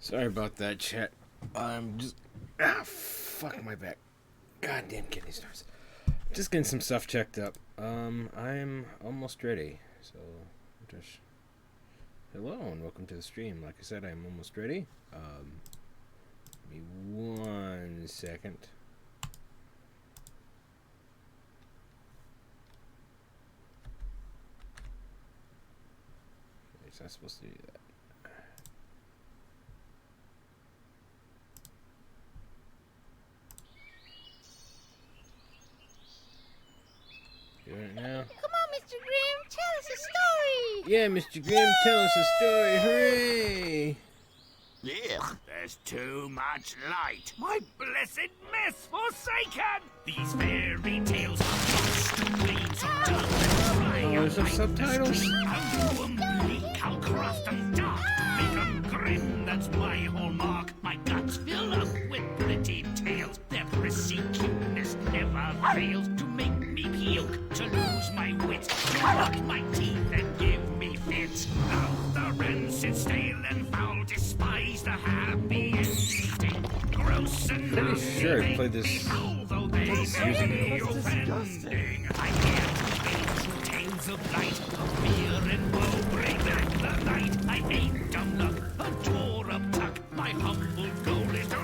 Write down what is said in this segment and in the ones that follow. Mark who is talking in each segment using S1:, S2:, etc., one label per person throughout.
S1: Sorry about that, chat. I'm just fuck my back. Goddamn kidney stones. Just getting some stuff checked up. I'm almost ready. So, just hello and welcome to the stream. Like I said, I'm almost ready. Give me 1 second. Is I supposed to do that? Doing it now.
S2: Come on, Mr. Grimm, tell us a story.
S1: Yeah, Mr. Grimm, tell us a story. Hooray!
S3: Ugh, there's too much light. My blessed mess forsaken. These fairy tales are lost to gleams of darkness.
S1: Oh, there's some subtitles.
S3: How bleak, how craft and dark. Make 'em grim, that's my hallmark. My guts fill up with pretty tales. Their prissy cuteness never fails to make me puke, to lose my wits, to knock my teeth and give me fits. Love the rancid, stale and foul, despise the happy ending. Gross and
S1: Pretty sure I played this
S3: although they may be offending. I hear tales of light, of fear and woe. Bring back the light. I ain't dumb luck, a door up tuck. My humble goal is to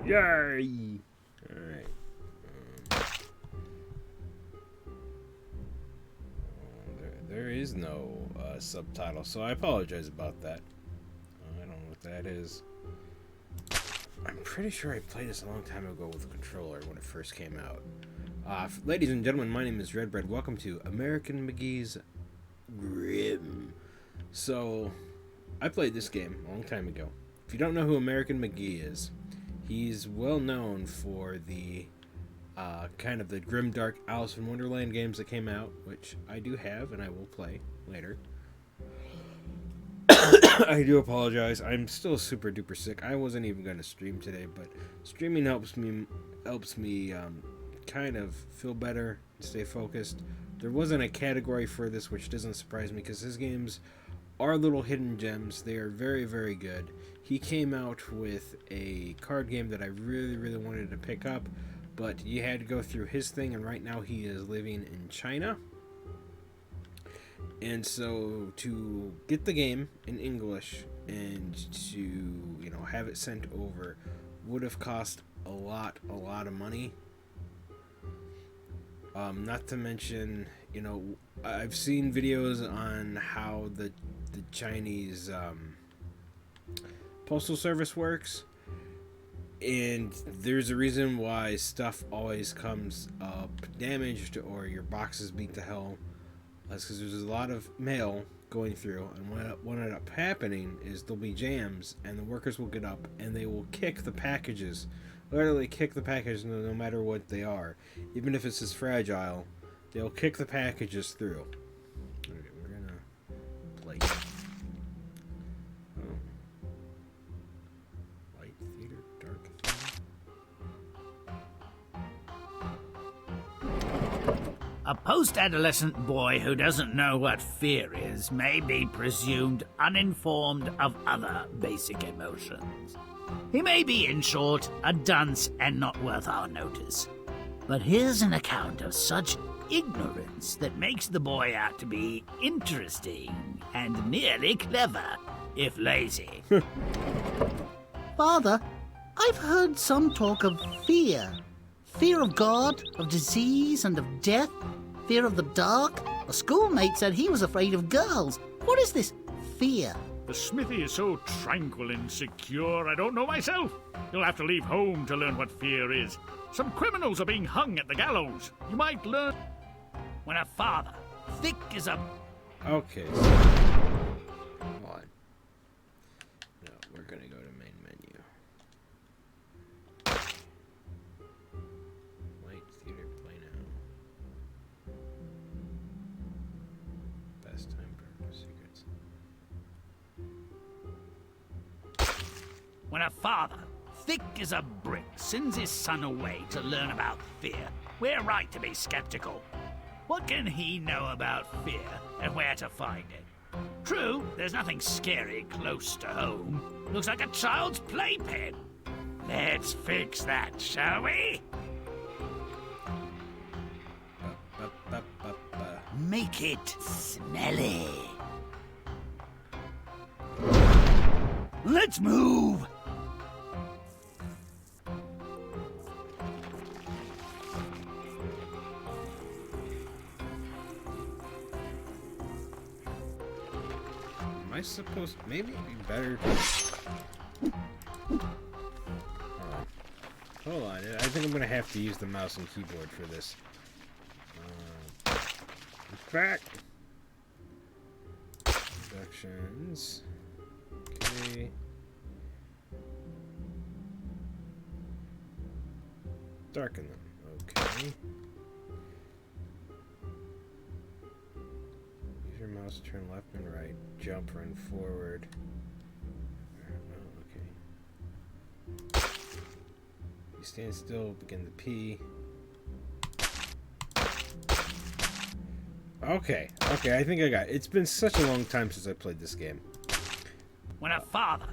S1: Yay! Alright. There is no subtitle, so I apologize about that. I don't know what that is. I'm pretty sure I played this a long time ago with a controller when it first came out. Ladies and gentlemen, my name is Redbread. Welcome to American McGee's Grimm. So, I played this game a long time ago. If you don't know who American McGee is, he's well known for the kind of the grim dark Alice in Wonderland games that came out, which I do have and I will play later. I do apologize. I'm still super duper sick. I wasn't even going to stream today, but streaming helps me kind of feel better, stay focused. There wasn't a category for this, which doesn't surprise me because his games are little hidden gems. They are very, very good. He came out with a card game that I really, really wanted to pick up, but you had to go through his thing, and right now he is living in China. And so to get the game in English and to, have it sent over would have cost a lot of money. Not to mention, I've seen videos on how the Chinese postal service works, and there's a reason why stuff always comes up damaged or your box is beat to hell. That's because there's a lot of mail going through, and what ended up happening is there'll be jams, and the workers will get up and they will kick the packages, literally kick the packages no matter what they are, even if it's as fragile, they'll kick the packages through. Alright, we're gonna play. Oh. Light theater, dark theater.
S3: A post-adolescent boy who doesn't know what fear is may be presumed uninformed of other basic emotions. He may be, in short, a dunce and not worth our notice. But here's an account of such ignorance that makes the boy out to be interesting and nearly clever, if lazy.
S4: Father, I've heard some talk of fear. Fear of God, of disease, and of death. Fear of the dark. A schoolmate said he was afraid of girls. What is this fear?
S5: The smithy is so tranquil and secure, I don't know myself. You'll have to leave home to learn what fear is. Some criminals are being hung at the gallows. You might learn
S3: When a father, thick as a...
S1: Okay. Come on. No, we're gonna go to main menu. Light theater, play now. Best time for secrets.
S3: When a father, thick as a brick, sends his son away to learn about fear, we're right to be skeptical. What can he know about fear and where to find it? True, there's nothing scary close to home. Looks like a child's playpen. Let's fix that, shall we? Make it smelly. Let's move.
S1: Am I supposed? Maybe it'd be better to. Hold on. I think I'm gonna have to use the mouse and keyboard for this. Back. Instructions. Okay. Darken them. Okay. Use your mouse to turn left and right. Jump, run forward. Okay. You stand still, begin to pee. Okay, I think I got it. It's been such a long time since I played this game.
S3: When a father...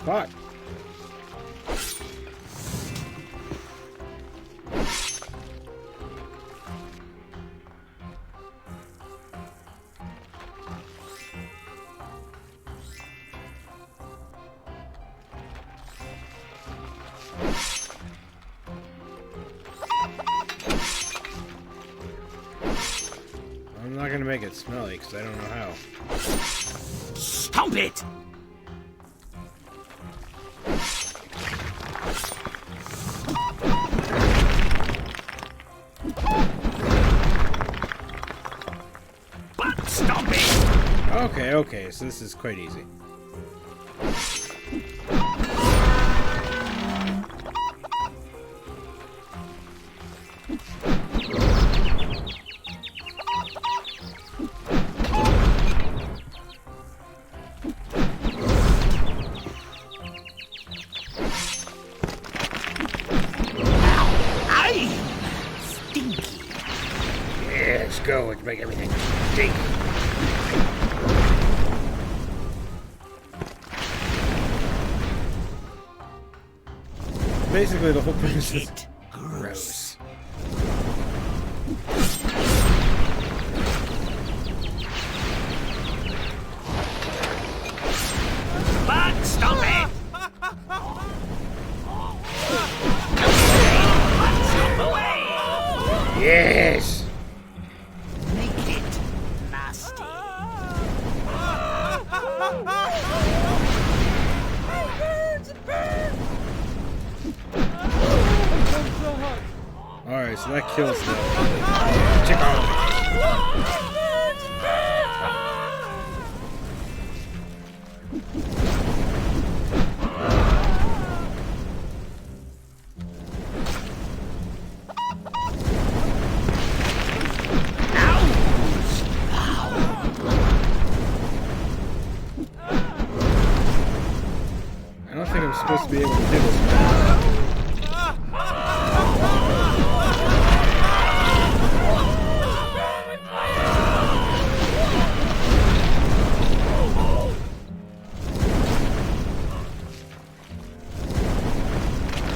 S1: Fuck. I'm not gonna make it smelly because I don't know how.
S3: Stomp it!
S1: Okay, so this is quite easy.
S3: Stinky.
S1: Yeah, let's go. Let's make everything stinky. Basically, the whole premise is gross.
S3: But stop it! Stop away!
S1: Yes!
S3: Make it nasty.
S1: Alright, so that kills them. Chicken! I don't think I'm supposed to be able to do this.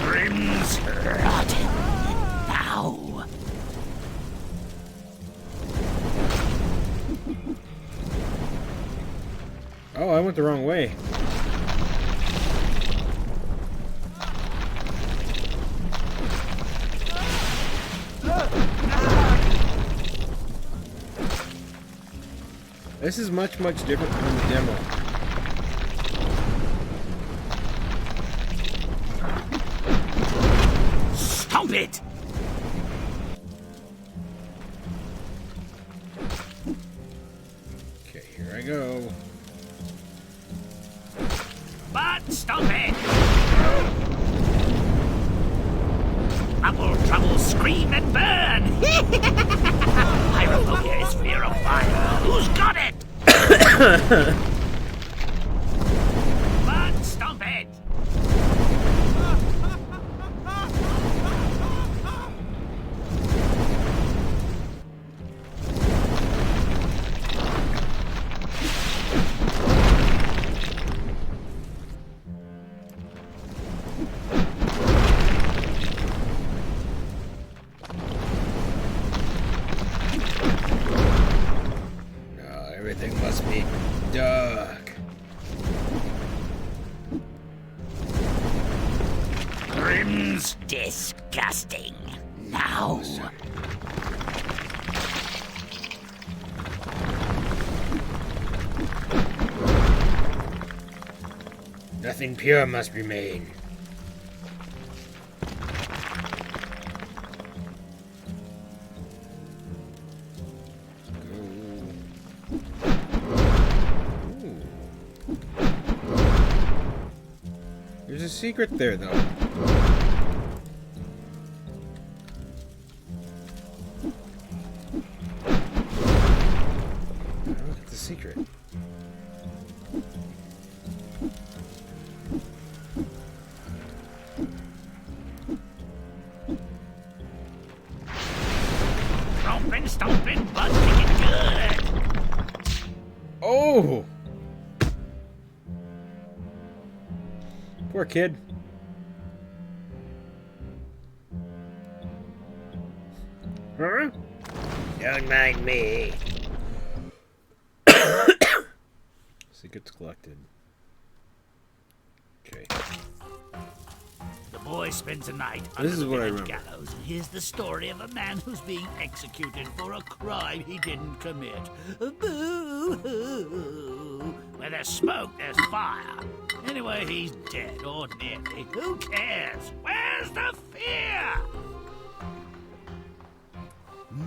S3: Grimm's rotten. Now.
S1: Oh, I went the wrong way. This is much different from the demo.
S3: Stomp it!
S1: go.
S3: But stop it! Apple trouble, scream and burn! Pyrophobia is fear of fire. Who's got it? But stop it!
S1: Everything must be dark.
S3: Grimm's disgusting. Now.
S1: Nothing pure must remain. There's a secret there, though. Look at the secret.
S3: Stomping, but making good.
S1: Oh! Poor kid. Huh? Don't mind me. Secrets collected. Okay.
S3: The boy spends a night
S1: This
S3: under
S1: is
S3: the
S1: what I
S3: village
S1: remember.
S3: gallows, and here's the story of a man who's being executed for a crime he didn't commit. Boo-hoo! Where there's smoke, there's fire. Anyway, he's dead, or nearly. Who cares? Where's the fear?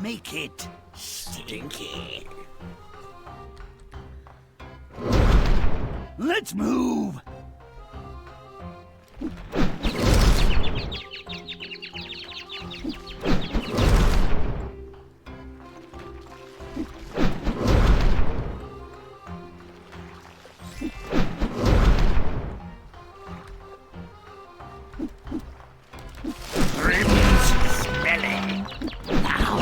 S3: Make it stinky. Let's move! Grimm's smelling. Now.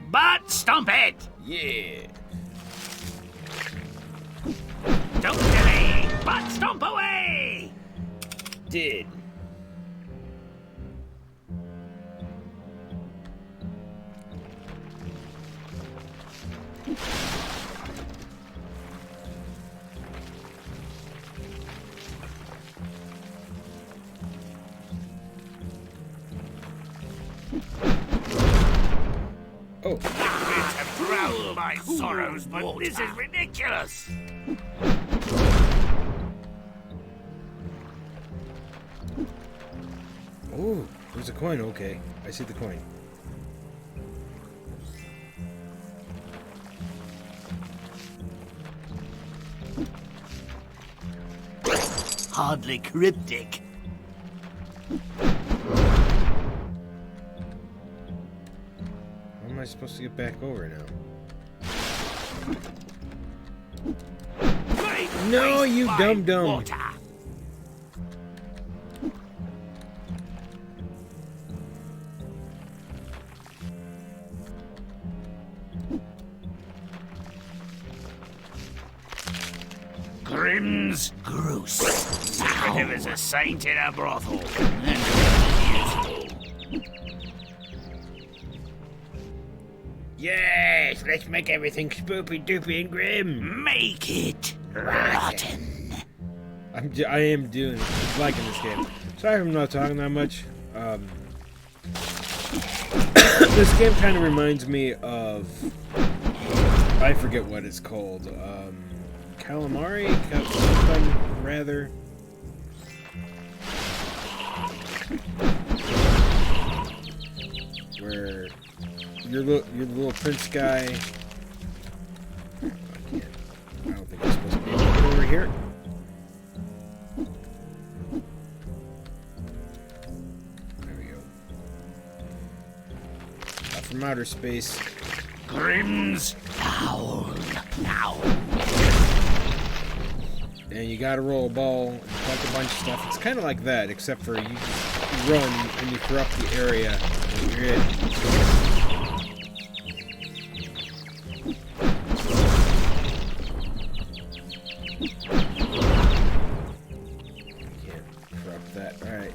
S3: But stomp it!
S1: Yeah.
S3: Don't delay, but stomp away!
S1: Did. Oh.
S3: It's to drown my sorrows, but this is ridiculous!
S1: Oh, there's a coin. Okay, I see the coin.
S3: Hardly cryptic.
S1: How am I supposed to get back over now? No, you dum-dum.
S3: Water. Grimm's gross. Primitive as a saint in a brothel. And
S1: Yes, let's make everything spoopy doopy and grim.
S3: make it rotten.
S1: I am doing liking this game. Sorry if I'm not talking that much. This game kind of reminds me of, I forget what it's called. calamari, something rather. Where you're the little prince guy. I don't think I'm supposed to be able to get over here. There we go. From outer space.
S3: Grimm's owl. Owl.
S1: And you gotta roll a ball and collect a bunch of stuff. It's kind of like that, except for you run and you corrupt the area and you're in. Can't corrupt that. Alright.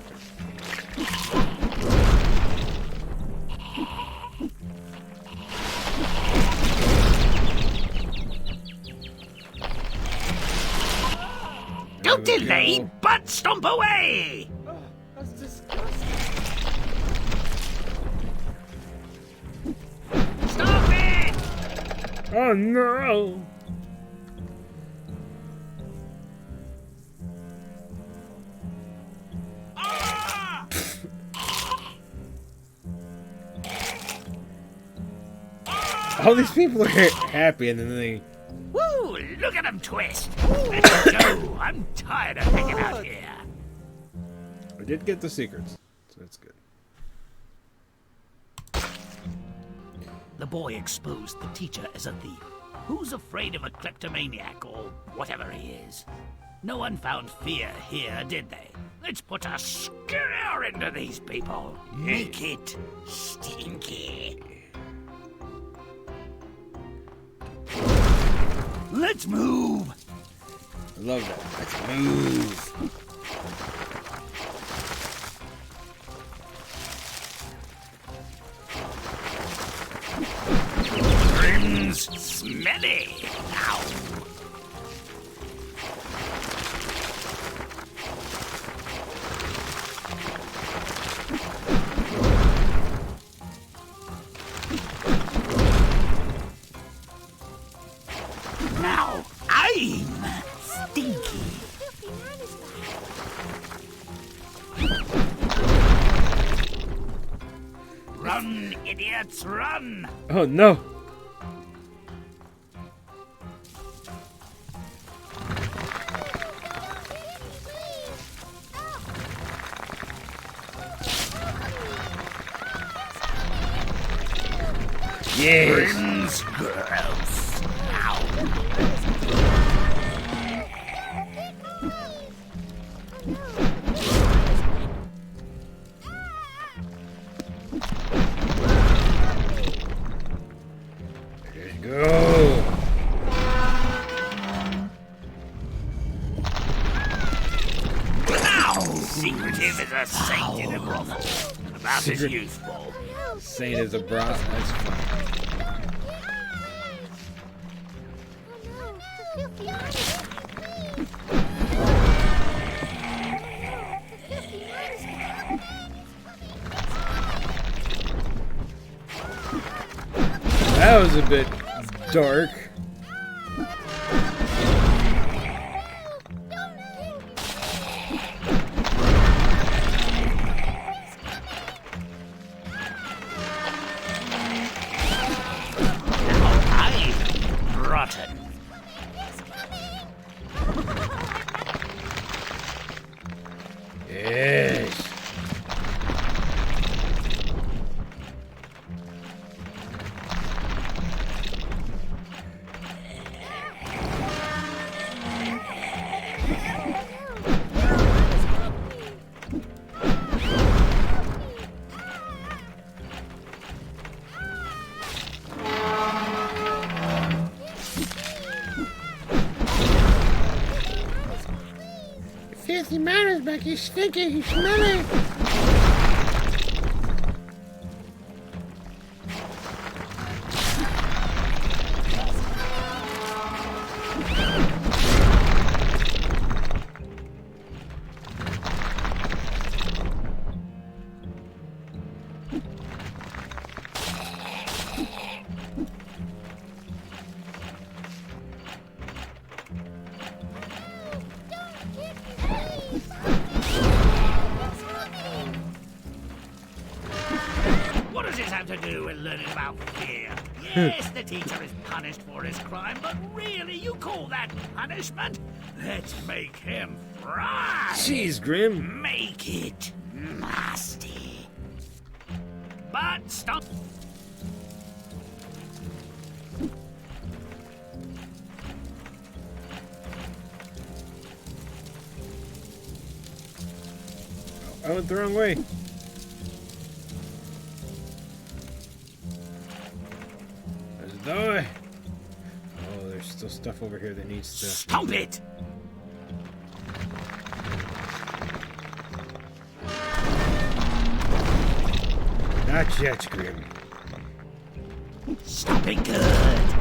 S3: Don't delay, but stomp away!
S1: Oh, that's disgusting.
S3: Stop it!
S1: Oh no!
S3: Ah!
S1: All these people are happy and then they...
S3: Woo! Look at them twist! Let's go! I'm tired of hanging out here.
S1: I did get the secrets, so that's good.
S3: The boy exposed the teacher as a thief. Who's afraid of a kleptomaniac or whatever he is? No one found fear here, did they? Let's put a scare into these people. Make it stinky. Let's move.
S1: I love that. Let's move.
S3: Grimm's smelly. Ow. Now I'm stinky. Run, idiots, run!
S1: Oh no! Yes!
S3: Grimm's gross. Ow.
S1: Let's go!
S3: Secretive as a saint in a brothel. About as useful.
S1: Saint is a bra. That's fine. That was a bit dark.
S3: I'm rotten.
S1: Yes. Filthy manners back here, stinky, he's smelly.
S3: learning about fear. Yes, the teacher is punished for his crime, but really, you call that punishment? Let's make him fry.
S1: Jeez, Grimm.
S3: Make it nasty. But stop.
S1: I went the wrong way. There's a door. Oh, there's still stuff over here that needs to...
S3: Stomp it!
S1: Not yet, Grimm.
S3: Stomp it good!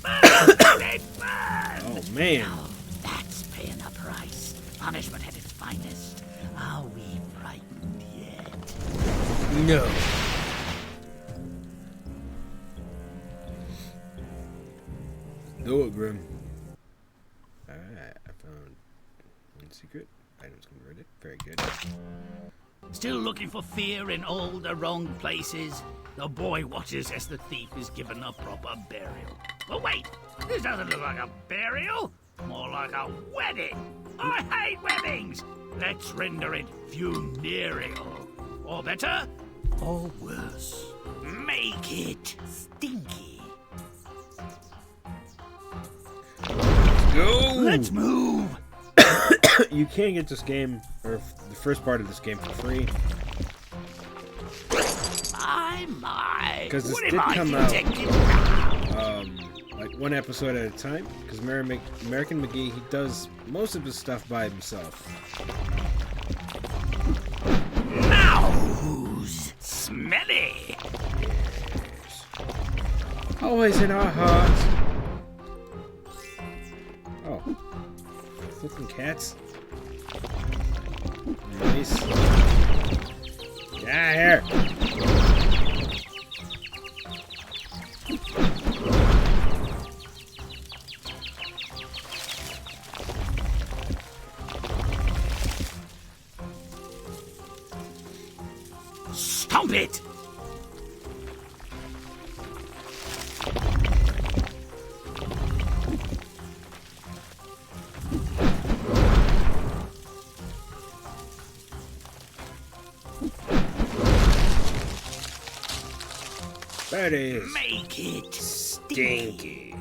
S3: Burn it, burn!
S1: Oh, man.
S3: Now that's paying a price. Punishment at its finest. Are we frightened yet?
S1: No. Do it, Grimm. Alright, I found one secret. Items converted. Very good.
S3: Still looking for fear in all the wrong places? The boy watches as the thief is given a proper burial. But wait, this doesn't look like a burial. More like a wedding. I hate weddings. Let's render it funereal. Or better, or worse. Make it stinky.
S1: Go!
S3: Let's move.
S1: You can't get this game, or the first part of this game, for free.
S3: My.
S1: Because this
S3: What
S1: did
S3: am I
S1: come out,
S3: detecting now?
S1: like one episode at a time. Because American McGee, he does most of his stuff by himself.
S3: Now who's smelly?
S1: Always in our hearts. Oh. Flipping cats. Nice. Get out of here.
S3: Stomp it!
S1: That is
S3: Make it
S1: stinky.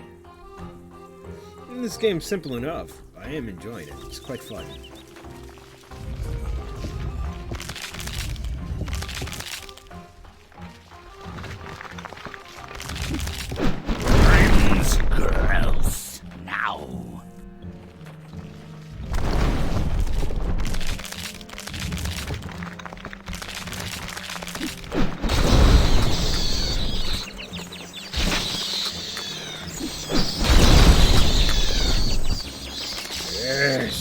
S1: And this game's simple enough. I am enjoying it. It's quite fun.
S3: Grimm's gross. Now.
S1: Yes.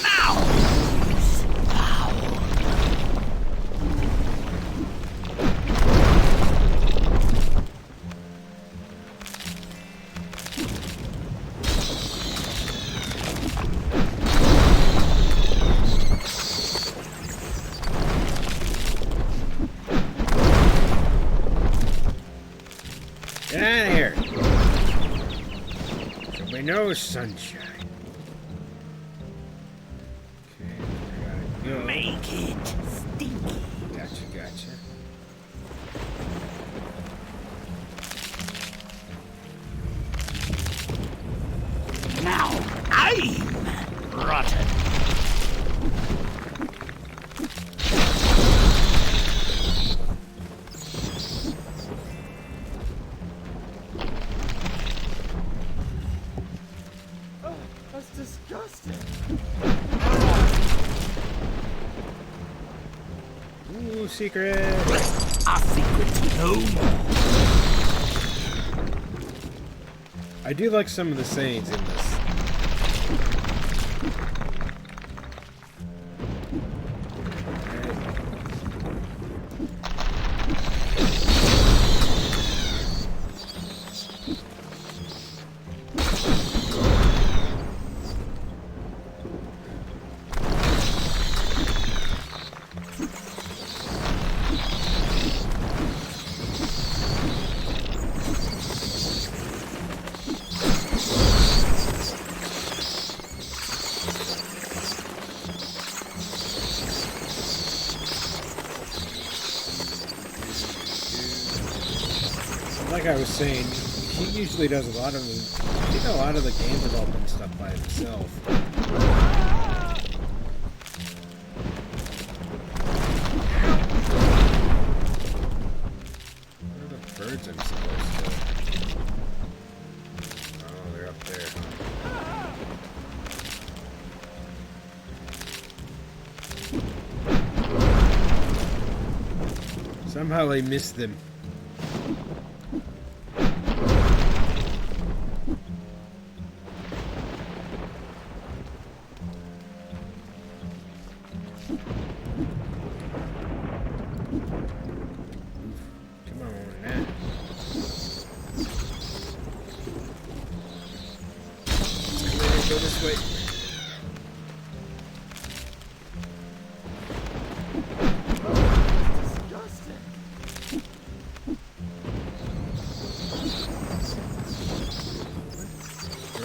S3: Now.
S1: Get out of here. Nobody knows sunshine. Okay, gotta go.
S3: Make it stinky.
S1: Gotcha, gotcha.
S3: Now I'm rotten.
S6: That's disgusting.
S1: Ooh, secret.
S3: Our secret's no more.
S1: I do like some of the sayings in this. like I was saying, he usually does a lot of the game development stuff by himself. Where are the birds I'm supposed to? Oh, they're up there. Somehow I missed them. Come on, man. Go this way.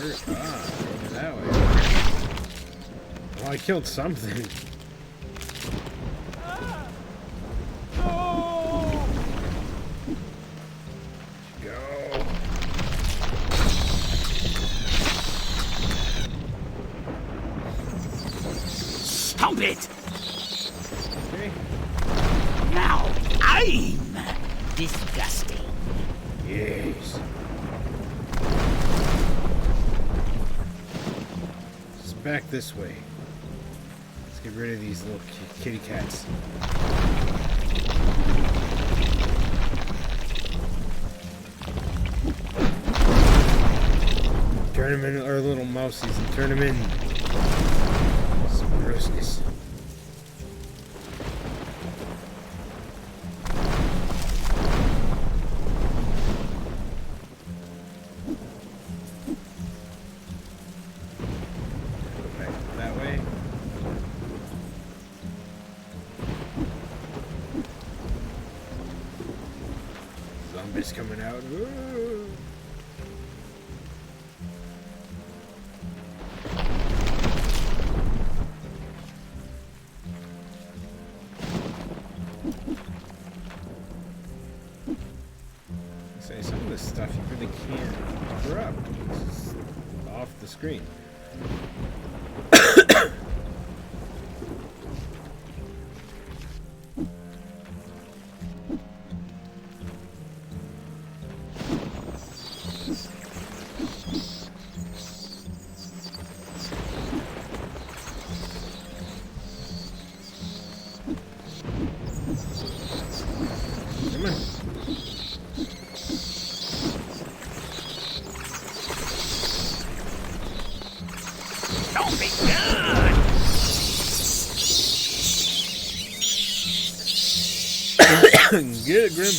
S1: Over that way. Well, I killed something. Go.
S3: Stomp it!
S1: Okay.
S3: Now I'm disgusting.
S1: Yes. It's back this way. Let's get rid of these little kitty cats. Turn them in, or little mousies, and turn them in. Some grossness. Go back that way. Zombies coming out. Woo! Say some of this stuff you really can't corrupt. It's just off the screen. Come on.
S3: Don't be good!
S1: Get it, Grimm.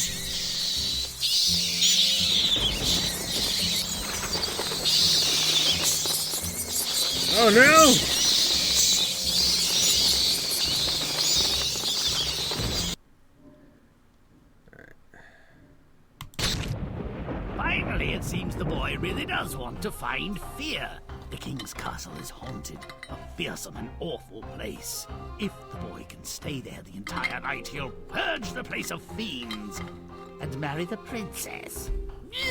S1: Oh no!
S3: Finally, it seems the boy really does want to find fear. The king's castle is haunted, a fearsome and awful place. If the boy can stay there the entire night, he'll purge the place of fiends and marry the princess.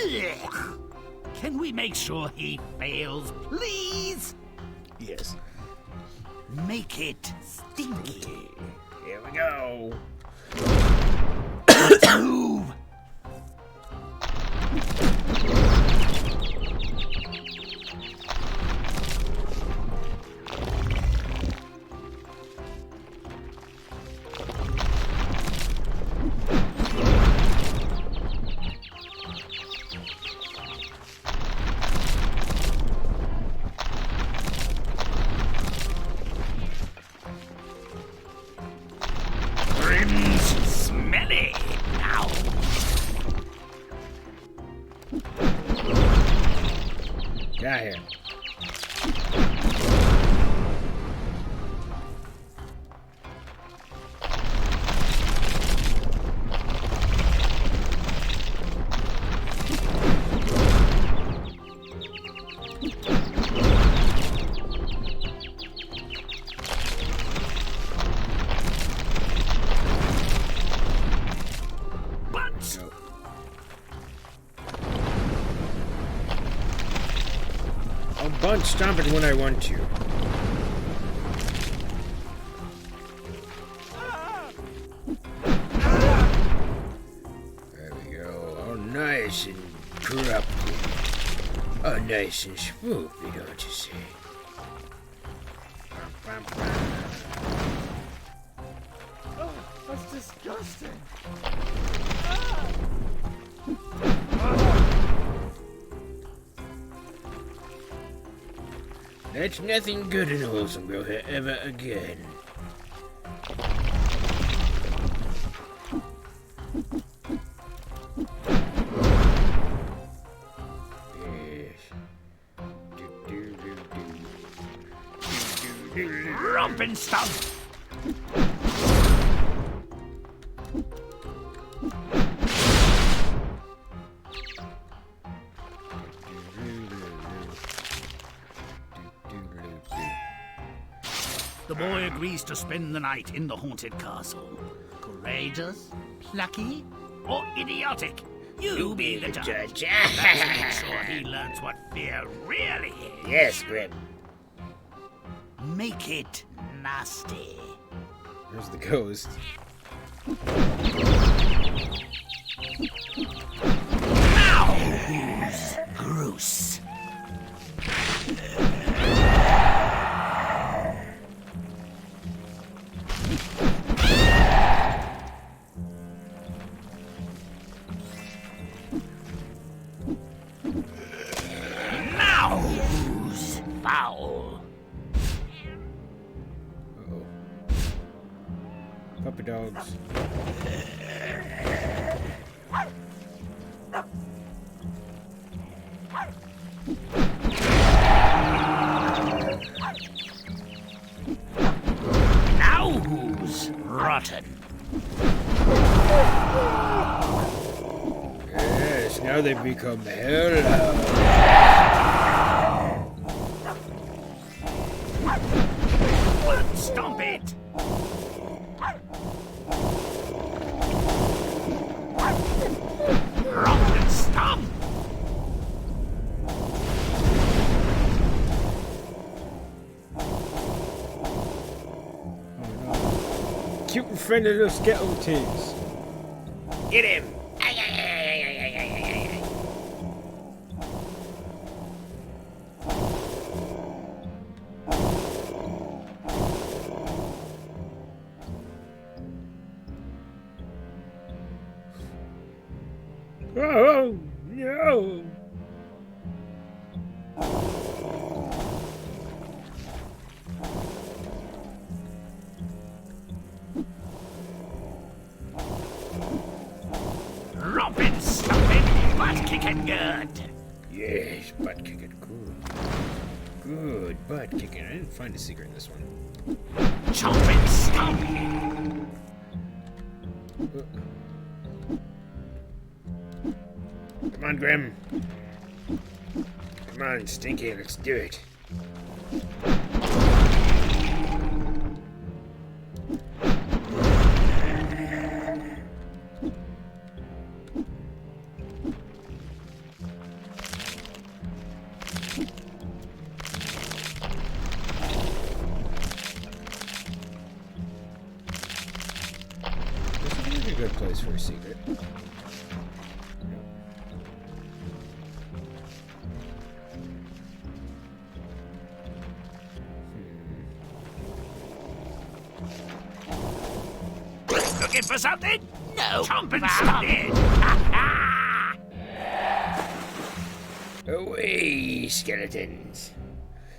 S3: Ugh. Can we make sure he fails, please?
S1: Yes.
S3: Make it stinky.
S1: Here we go.
S3: Move! Grimm's smelly now.
S1: Got here.
S3: But
S1: bunch stomping when I want to. There we go. All nice and corrupted. Oh, nice and swoopy, don't you see?
S6: Oh, that's disgusting.
S1: That's nothing good in Wholesome Grove ever again. Yes.
S3: Rompin' stump! The boy agrees to spend the night in the haunted castle. Courageous, plucky, or idiotic? You be the judge. Let's make sure he learns what fear really is.
S1: Yes, Grimm.
S3: Make it nasty.
S1: Where's the ghost?
S3: Now who's Groose? Now who's foul?
S1: Uh-oh. Puppy dogs.
S3: Now who's rotten?
S1: Yes, now they've become hell.
S3: Stomp it! Rock and stomp!
S1: Cute and friendly little skeletons. Get him! Oh, no!
S3: Rompin', stompin', butt-kicking good!
S1: Yes, butt kicking. Good. Good butt kicking. I didn't find a secret in this one.
S3: Chompin', stompin'!
S1: Come on, Grimm. Come on, Stinky, let's do it. This would be like a good place for a secret.
S3: Looking for something? No. Chompin' stompin'!
S1: Away, skeletons.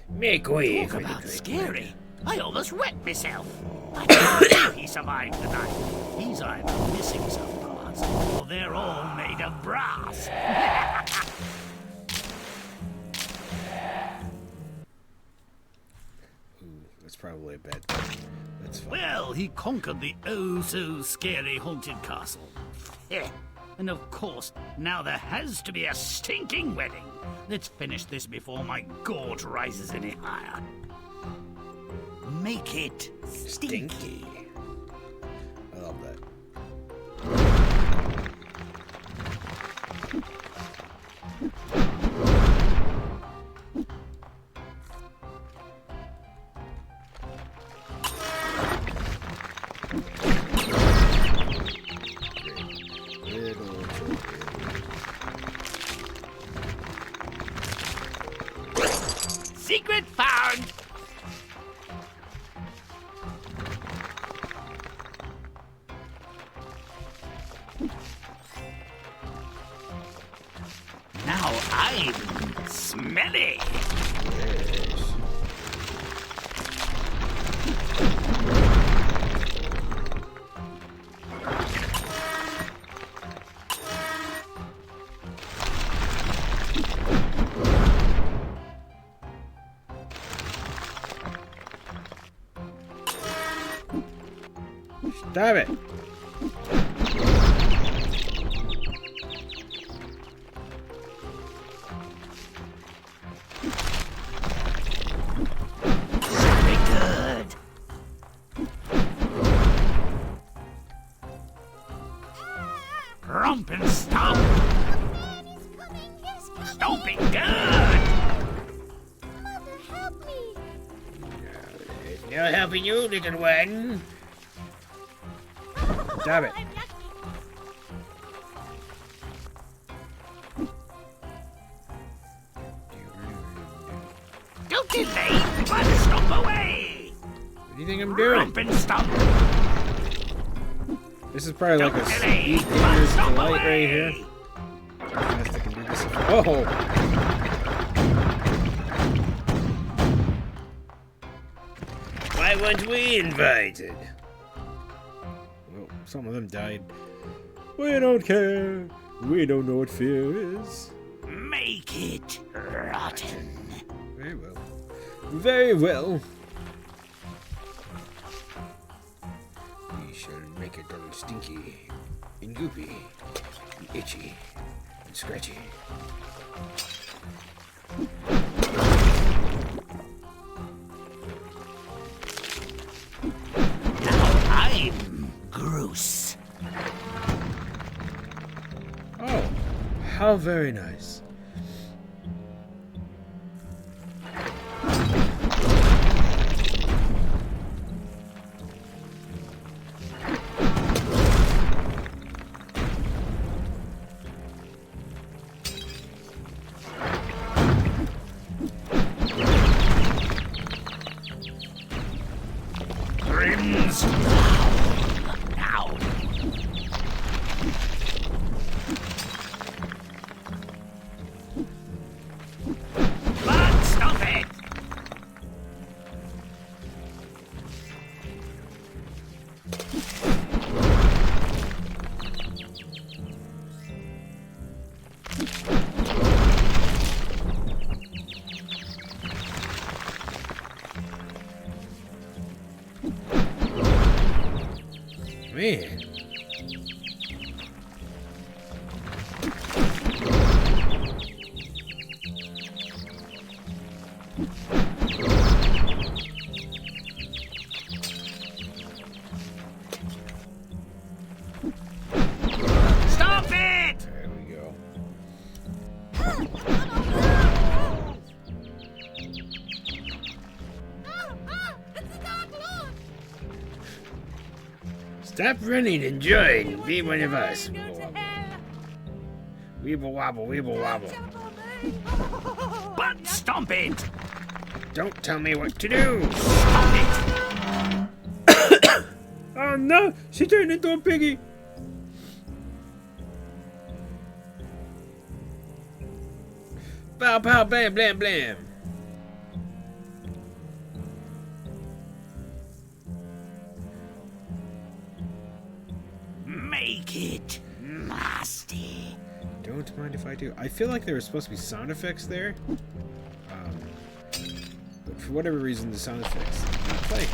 S1: Make way
S3: Talk
S1: for the
S3: about
S1: great
S3: scary. I almost wet myself. I can't believe he survived the night. He's either missing some parts, or they're all made of brass.
S1: Ooh, that's probably a bad thing. That's fine.
S3: Well, he conquered the oh-so-scary haunted castle. And of course, now there has to be a stinking wedding. Let's finish this before my gorge rises any higher. Make it stinky.
S1: I love that.
S3: Secret found! Now I'm smelly.
S1: Stop it!
S3: Very good. Romp and stomp.
S2: Man is coming. He's coming.
S3: Stomping good.
S2: Mother, help me.
S1: No helping you, little one. Stop it.
S2: I'm lucky.
S3: Don't delay, but stomp away.
S1: What do you think I'm doing?
S3: Romp and stomp.
S1: This is probably like a
S3: Don't delay,
S1: speed
S3: but
S1: gamer's
S3: stomp
S1: delight right
S3: away.
S1: here. Fast I can do this. Oh! Why weren't we invited? Well, some of them died. We don't care. We don't know what fear is.
S3: Make it rotten.
S1: Very well. Very well. We shall make it all stinky, and goopy, and itchy, and scratchy.
S3: Now I'm gross.
S1: Oh, how very nice.
S3: Grimm's now. But stop it!
S1: Man.
S3: Stop it!
S1: There we go.
S2: It's the Dark Lord.
S1: Stop running and join. Be one of us.
S2: Go to hell.
S1: Weeble wobble, weeble wobble.
S2: Jump on me.
S3: But stomp it!
S1: Don't tell me what to do.
S3: Stop it!
S1: Oh no, she turned into a piggy. Pow pow blam blam blam.
S3: Make it nasty.
S1: Don't mind if I do. I feel like there were supposed to be sound effects there. But for whatever reason, the sound effects did not play.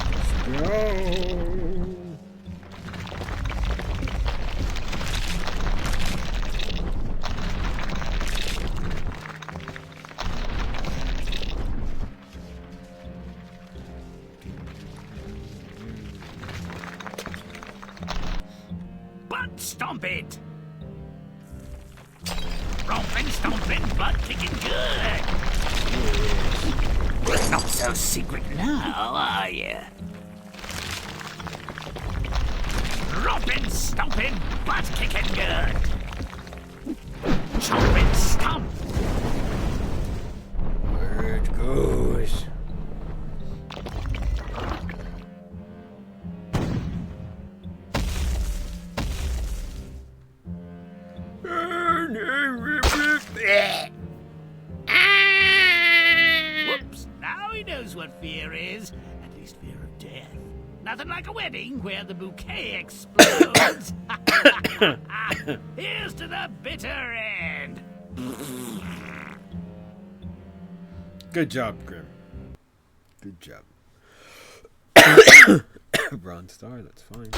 S1: Let's go.
S3: But stomp it! Romping, stomping, butt kicking good! Not so secret now, are you? romping, stomping, butt-kicking good. Chomping stomp.
S1: There it goes.
S3: Whoops, now he knows what fear is. At least fear of death. Nothing like a wedding where the bouquet explodes. Here's to the bitter end.
S1: Good job, Grimm. Good job. Bronze star, that's fine.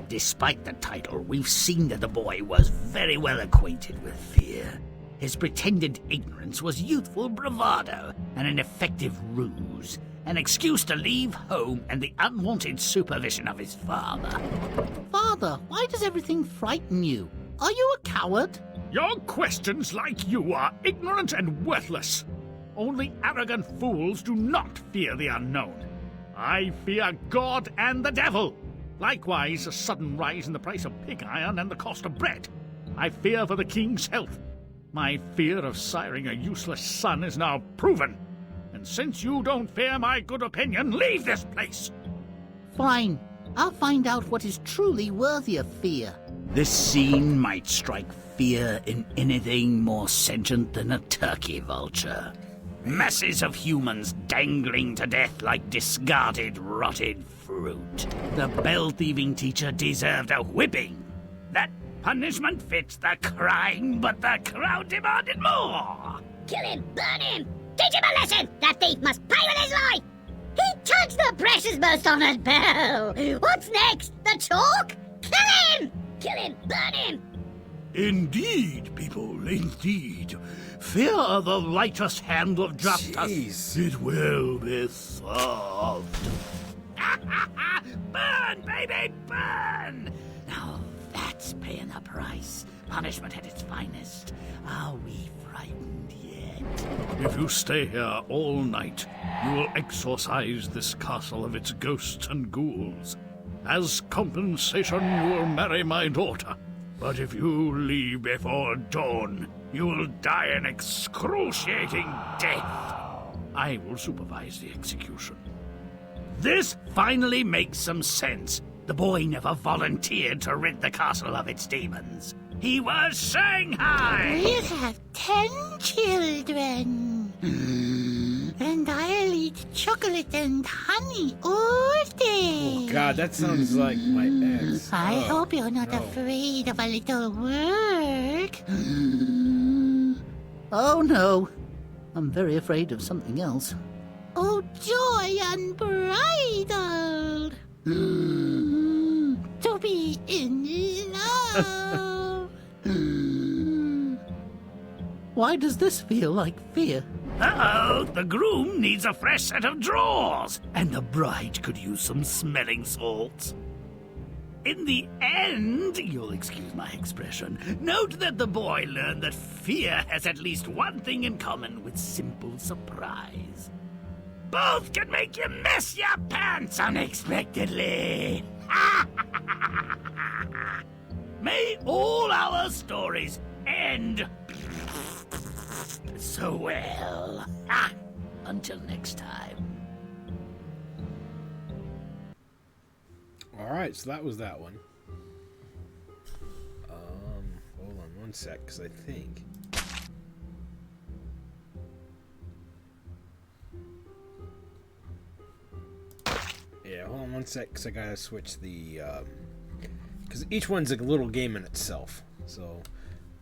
S3: Despite the title, we've seen that the boy was very well acquainted with fear. His pretended ignorance was youthful bravado and an effective ruse, an excuse to leave home and the unwanted supervision of his father.
S4: Father, why does everything frighten you? Are you a coward?
S5: Your questions, like you, are ignorant and worthless. Only arrogant fools do not fear the unknown. I fear God and the devil. Likewise, a sudden rise in the price of pig iron and the cost of bread. I fear for the king's health. My fear of siring a useless son is now proven. And since you don't fear my good opinion, leave this place.
S4: Fine. I'll find out what is truly worthy of fear.
S3: This scene might strike fear in anything more sentient than a turkey vulture. Masses of humans dangling to death like discarded, rotted fruit. The bell-thieving teacher deserved a whipping. That punishment fits the crime, but the crowd demanded more.
S2: Kill him! Burn him! Teach him a lesson! That thief must pay with his life! He touched the precious most honored bell! What's next? The chalk? Kill him! Kill him! Burn him!
S3: Indeed, people, indeed. Fear the righteous hand of justice.
S1: Jeez.
S3: It will be solved. Burn, baby, burn! Now that's paying the price. Punishment at its finest. Are we frightened yet?
S5: If you stay here all night, you will exorcise this castle of its ghosts and ghouls. As compensation, you will marry my daughter. But if you leave before dawn, you will die an excruciating death. I will supervise the execution.
S3: This finally makes some sense. The boy never volunteered to rid the castle of its demons. He was Shanghai!
S2: We'll have 10 children. And I'll eat chocolate and honey all day.
S1: Oh God, that sounds like my ex.
S2: I
S1: Oh,
S2: hope you're not
S1: no.
S2: afraid of a little work.
S4: Oh no. I'm very afraid of something else.
S2: Oh, joy unbridled. To be in love.
S4: Why does this feel like fear?
S3: Uh-oh, the groom needs a fresh set of drawers, and the bride could use some smelling salts. In the end, you'll excuse my expression, note that the boy learned that fear has at least one thing in common with simple surprise. Both can make you mess your pants unexpectedly. May all our stories end so well. Until next time.
S1: Alright, so that was that one. Hold on one sec, because I think... Yeah, hold on one sec, because I gotta switch the, because each one's a little game in itself. So,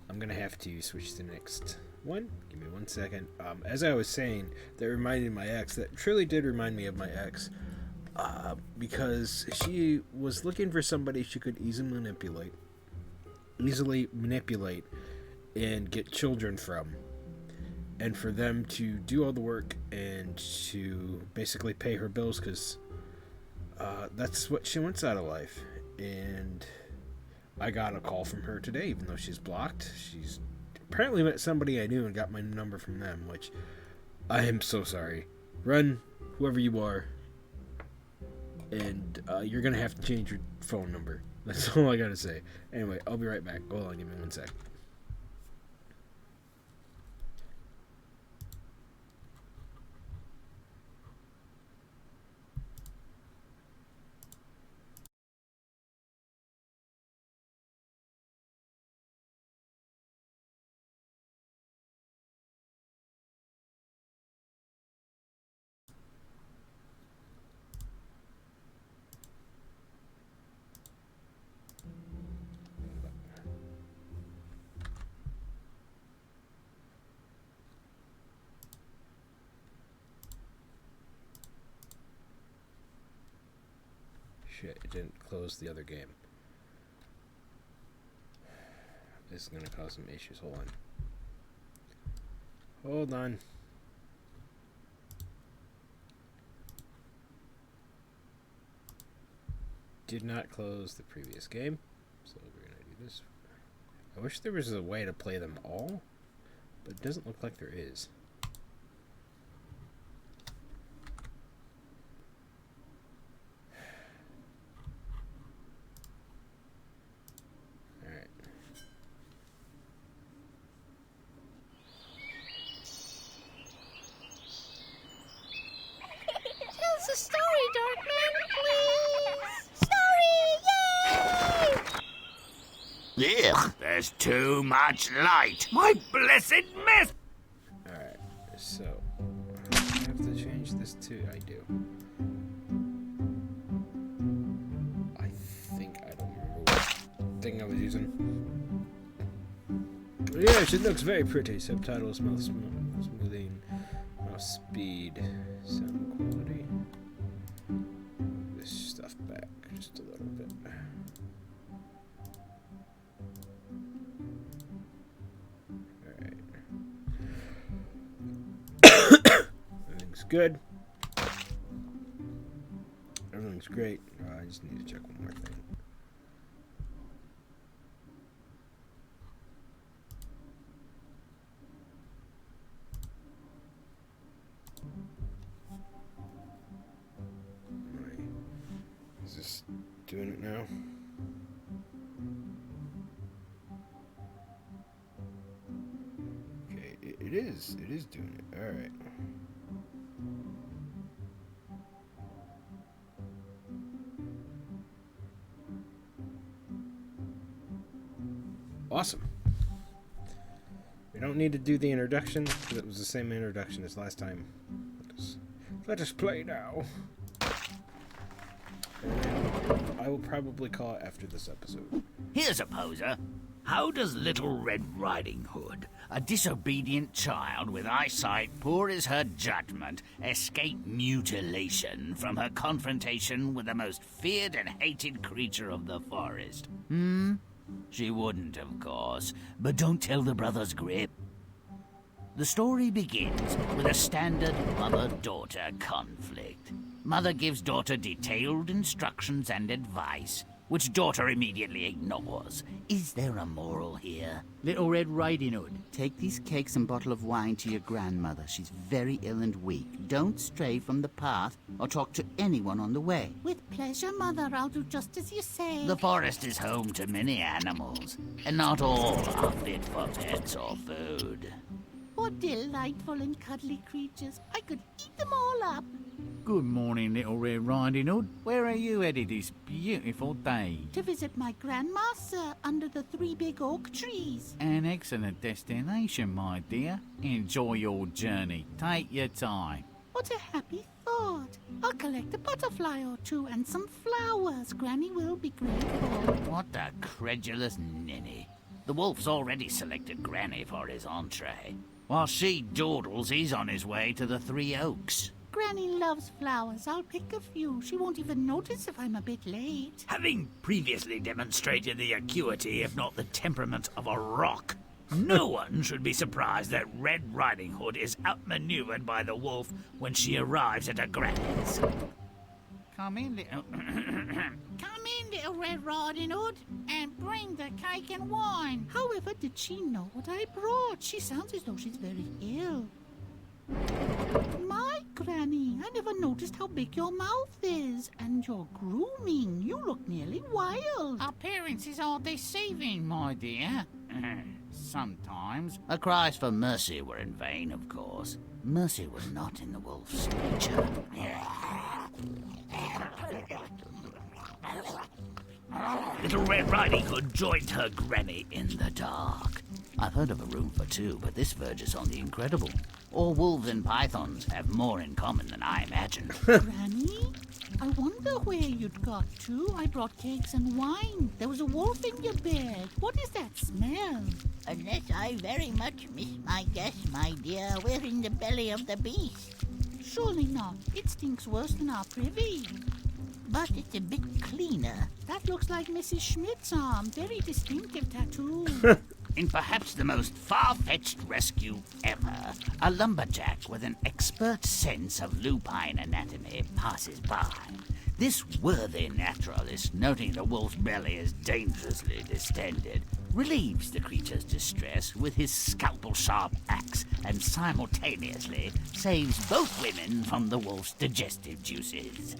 S1: I'm gonna have to switch to the next one. Give me 1 second. As I was saying, that reminded my ex. That truly did remind me of my ex. Because she was looking for somebody she could easily manipulate and get children from, and for them to do all the work and to basically pay her bills, because that's what she wants out of life. And I got a call from her today, even though she's blocked. She's apparently met somebody I knew and got my number from them, which I am so sorry. Run, whoever you are. and you're gonna have to change your phone number. That's all I gotta say. Anyway, I'll be right back. Hold on, give me 1 sec. Shit, it didn't close the other game. This is gonna cause some issues. Hold on. Hold on. Did not close the previous game, so we're gonna do this. I wish there was a way to play them all, but it doesn't look like there is.
S2: A story, Darkman, please! Story, yay!
S3: Ugh, there's too much light. My blessed mess!
S1: Alright, so I have to change this too. I do. I think I don't remember what thing I was using. But yeah, she looks very pretty. Subtitles, mouse smoothing, mouse speed, sound quality. Move this stuff back just a little bit. Everything's good. Everything's great. I just need to check one more thing. Right. Is this doing it now? Okay, it is. It is doing it. All right. Awesome. We don't need to do the introduction because it was the same introduction as last time. Let us play now. I will probably call it after this episode.
S3: Here's a poser. How does Little Red Riding Hood, a disobedient child with eyesight poor as her judgment, escape mutilation from her confrontation with the most feared and hated creature of the forest? She wouldn't, of course, but don't tell the brothers Grimm. The story begins with a standard mother-daughter conflict. Mother gives daughter detailed instructions and advice, which daughter immediately ignores. Is there a moral here?
S4: Little Red Riding Hood, take these cakes and bottle of wine to your grandmother. She's very ill and weak. Don't stray from the path or talk to anyone on the way.
S2: With pleasure, Mother. I'll do just as you say.
S3: The forest is home to many animals, and not all are fit for pets or food.
S2: What delightful and cuddly creatures. I could eat them all up.
S5: Good morning, Little Red Riding Hood. Where are you headed this beautiful day?
S2: To visit my grandma, sir, under the 3 big oak trees.
S5: An excellent destination, my dear. Enjoy your journey. Take your time.
S2: What a happy thought. I'll collect a butterfly or two and some flowers. Granny will be grateful.
S3: What a credulous ninny. The wolf's already selected Granny for his entree. While she dawdles, he's on his way to the 3 Oaks.
S2: Granny loves flowers. I'll pick a few. She won't even notice if I'm a bit late.
S3: Having previously demonstrated the acuity, if not the temperament, of a rock, no one should be surprised that Red Riding Hood is outmaneuvered by the wolf when she arrives at her granny's.
S5: Come in, little...
S2: Come in, Little Red Riding Hood, and bring the cake and wine. However, did she know what I brought? She sounds as though she's very ill. My
S4: Granny. I never noticed how big your mouth is. And your grooming. You look nearly wild.
S3: Appearances are deceiving, my dear. Sometimes.
S4: Her cries for mercy were in vain, of course. Mercy was not in the wolf's nature.
S3: Little Red Riding Hood joined her granny in the dark.
S4: I've heard of a room for two, but this verges on the incredible. All wolves and pythons have more in common than I imagined. Granny, I wonder where you'd got to. I brought cakes and wine. There was a wolf in your bed. What is that smell?
S7: Unless I very much miss my guess, my dear, we're in the belly of the beast.
S4: Surely not. It stinks worse than our privy.
S7: But it's a bit cleaner.
S4: That looks like Mrs. Schmidt's arm. Very distinctive tattoo.
S3: In perhaps the most far-fetched rescue ever, a lumberjack with an expert sense of lupine anatomy passes by. This worthy naturalist, noting the wolf's belly is dangerously distended, relieves the creature's distress with his scalpel-sharp axe and simultaneously saves both women from the wolf's digestive juices.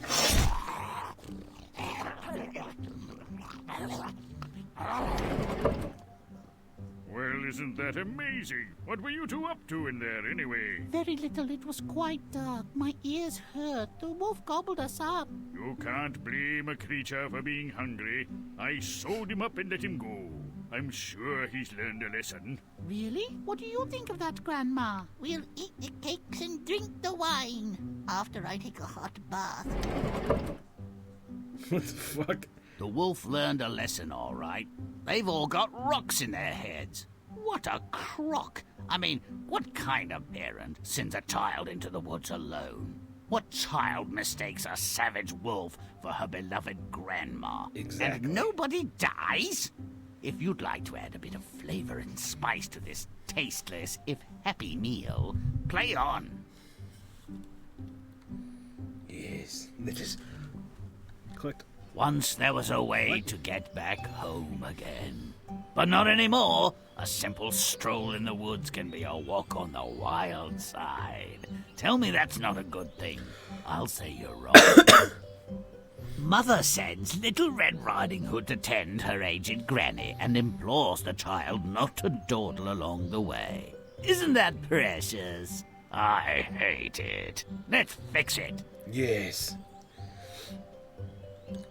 S5: Well, isn't that amazing? What were you two up to in there, anyway?
S4: Very little. It was quite dark. My ears hurt. The wolf gobbled us up.
S5: You can't blame a creature for being hungry. I sewed him up and let him go. I'm sure he's learned a lesson.
S4: Really? What do you think of that, Grandma?
S7: We'll eat the cakes and drink the wine after I take a hot bath.
S1: What the fuck?
S3: The wolf learned a lesson, all right. They've all got rocks in their heads. What a crock! I mean, what kind of parent sends a child into the woods alone? What child mistakes a savage wolf for her beloved grandma?
S1: Exactly.
S3: And nobody dies? If you'd like to add a bit of flavor and spice to this tasteless, if happy meal, play on.
S1: Yes. They just clicked.
S3: Once there was a way to get back home again. But not anymore. A simple stroll in the woods can be a walk on the wild side. Tell me that's not a good thing. I'll say you're wrong. Mother sends Little Red Riding Hood to tend her aged granny and implores the child not to dawdle along the way. Isn't that precious? I hate it. Let's fix it.
S1: Yes.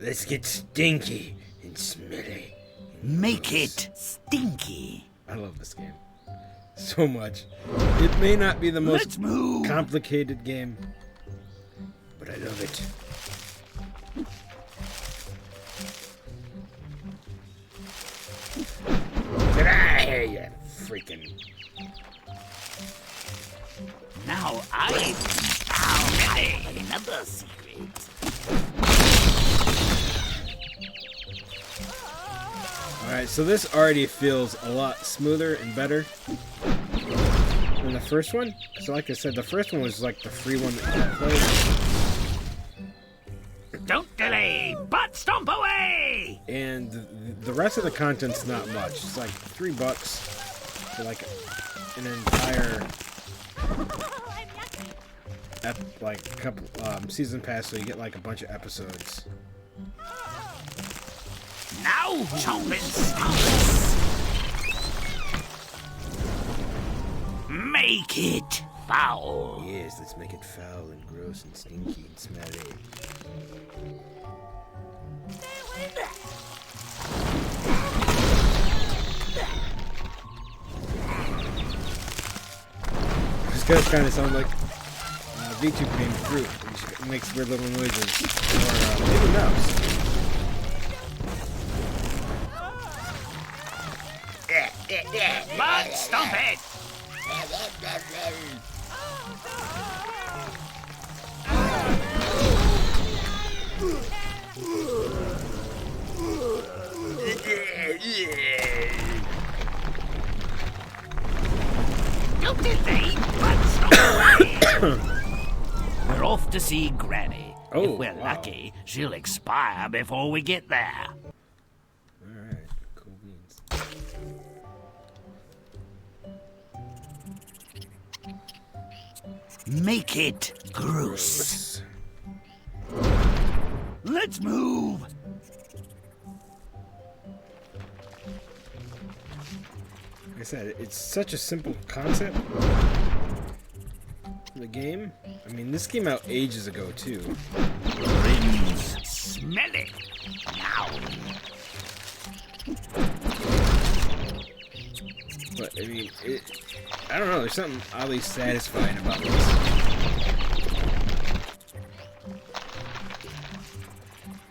S1: Let's get stinky and smelly.
S3: Make it stinky.
S1: I love this game so much. It may not be the
S3: Let's
S1: most
S3: move.
S1: complicated game, but I love it. Get out of here, you freaking...
S3: Now I found another secret.
S1: Alright, so this already feels a lot smoother and better than the first one. So like I said, the first one was like the free one that you played.
S3: Don't delay, but stomp away!
S1: And the rest of the content's not much. It's like $3 for like an entire like a couple season pass, so you get like a bunch of episodes.
S3: Now chomping stomps. Make it foul.
S1: Yes, let's make it foul and gross and stinky and smelly. This guys kind of sound like V2 Green Fruit, which makes weird little noises. Or maybe mouse.
S3: But stomp it. Don't delay, but stomp away. We're off to see Granny.
S1: Oh,
S3: if we're
S1: wow.
S3: lucky, she'll expire before we get there.
S1: Alright, cool beans.
S3: Make it gross. Let's move.
S1: Like I said, it's such a simple concept. The game. I mean, this came out ages ago too.
S3: Grimm's smell it now.
S1: But I mean, I don't know. There's something oddly satisfying about this.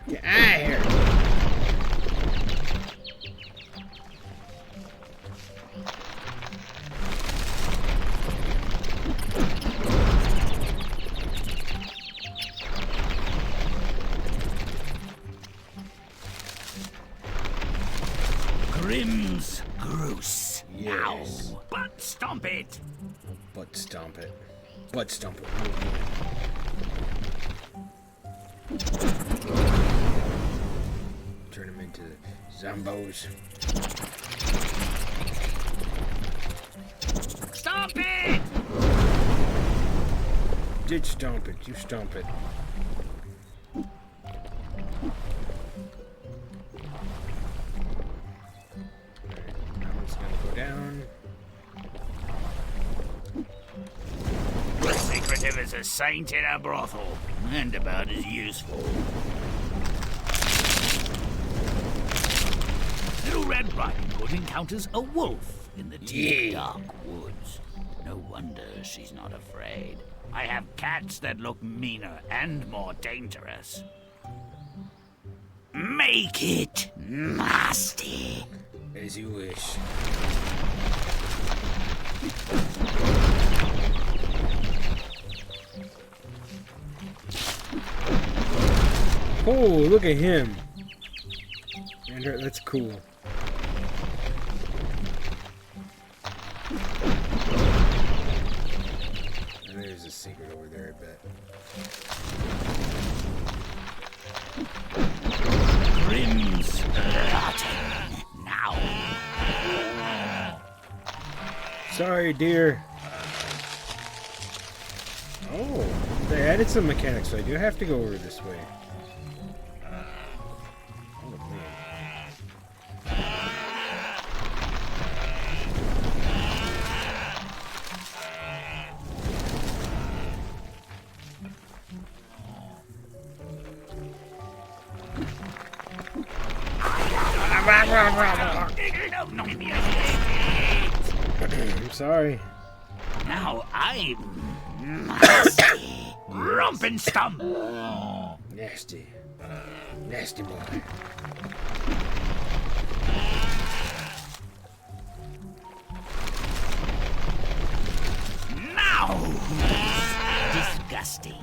S1: Get out of here!
S3: Grimm's gross.
S1: Yes.
S3: Now. Butt stomp it.
S1: Butt stomp it. Butt stomp it. Turn them into zombos.
S3: Stomp it.
S1: Did stomp it. You stomp it. That one's gonna go down.
S3: Secretive as a saint in a brothel, and about as useful. Little Red Riding Hood encounters a wolf in the deep, dark woods. No wonder she's not afraid. I have cats that look meaner and more dangerous. Make it nasty.
S1: As you wish. Oh, look at him. And that's cool. And there's a secret over there, I bet.
S3: Grimm's rotting now.
S1: Sorry, dear. Oh, they added some mechanics, so I do have to go over this way. Oh, man. I'm sorry.
S3: Now I'm nasty. Rump and stump.
S1: Nasty. Nasty boy.
S3: Now disgusting.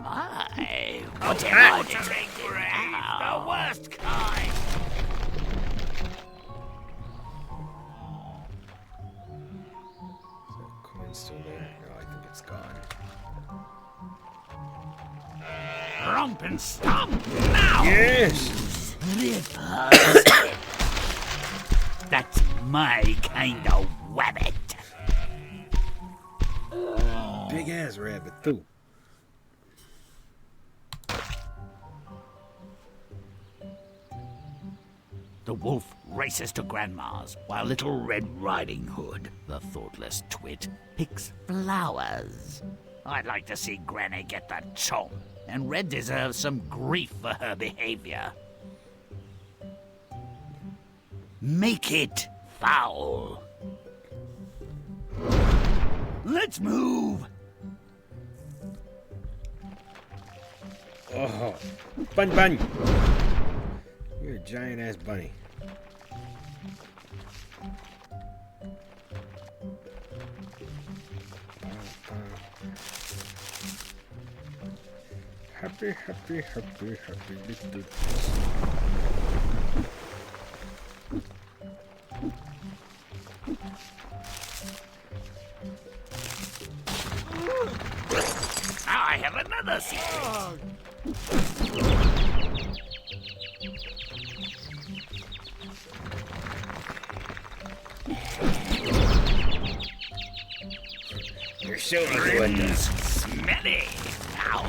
S3: My, what am I to take now? The worst kind.
S1: Is that coin still there? No, I think it's gone.
S3: Rump and stomp now.
S1: Yes!
S3: Rippers. That's my kind of wabbit.
S1: Big ass rabbit, too.
S3: The wolf races to Grandma's, while Little Red Riding Hood, the thoughtless twit, picks flowers. I'd like to see Granny get the chomp, and Red deserves some grief for her behavior. Make it foul. Let's move.
S1: Oh, bun bun. You're a giant ass bunny. Happy, happy, happy, happy little.
S3: I have another secret.
S1: You're so good.
S3: Smelly. Now.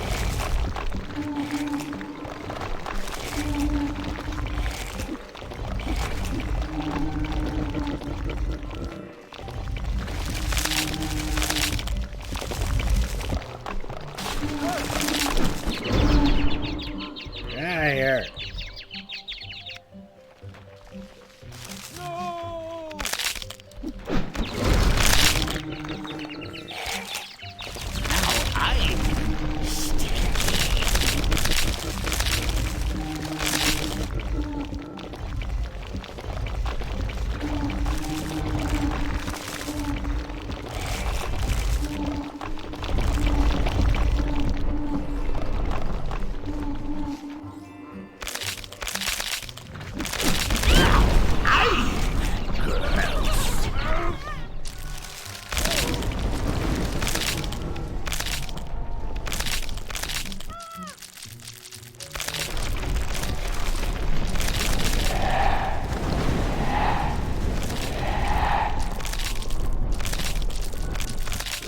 S1: Here.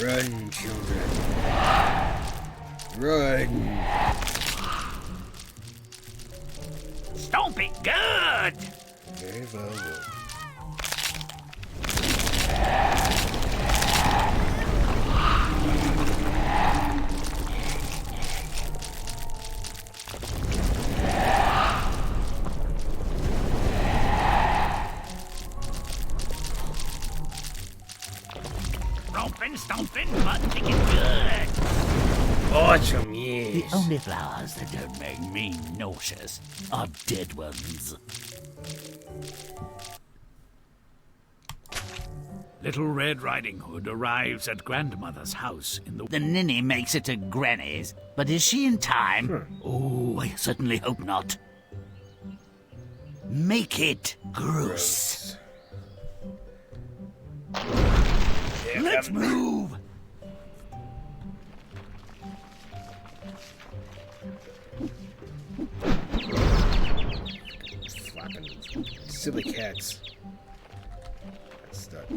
S1: Run, children. Run.
S3: Stomp it good.
S1: Very well.
S3: Stomping, but make it good.
S1: Awesome,
S3: The
S1: yes.
S3: only flowers that don't make me nauseous are dead ones. Little Red Riding Hood arrives at Grandmother's house in the... The ninny makes it to Granny's, but is she in time? Oh, I certainly hope not. Make it gross. Let's move!
S1: Flapping silly cats. That's stuck.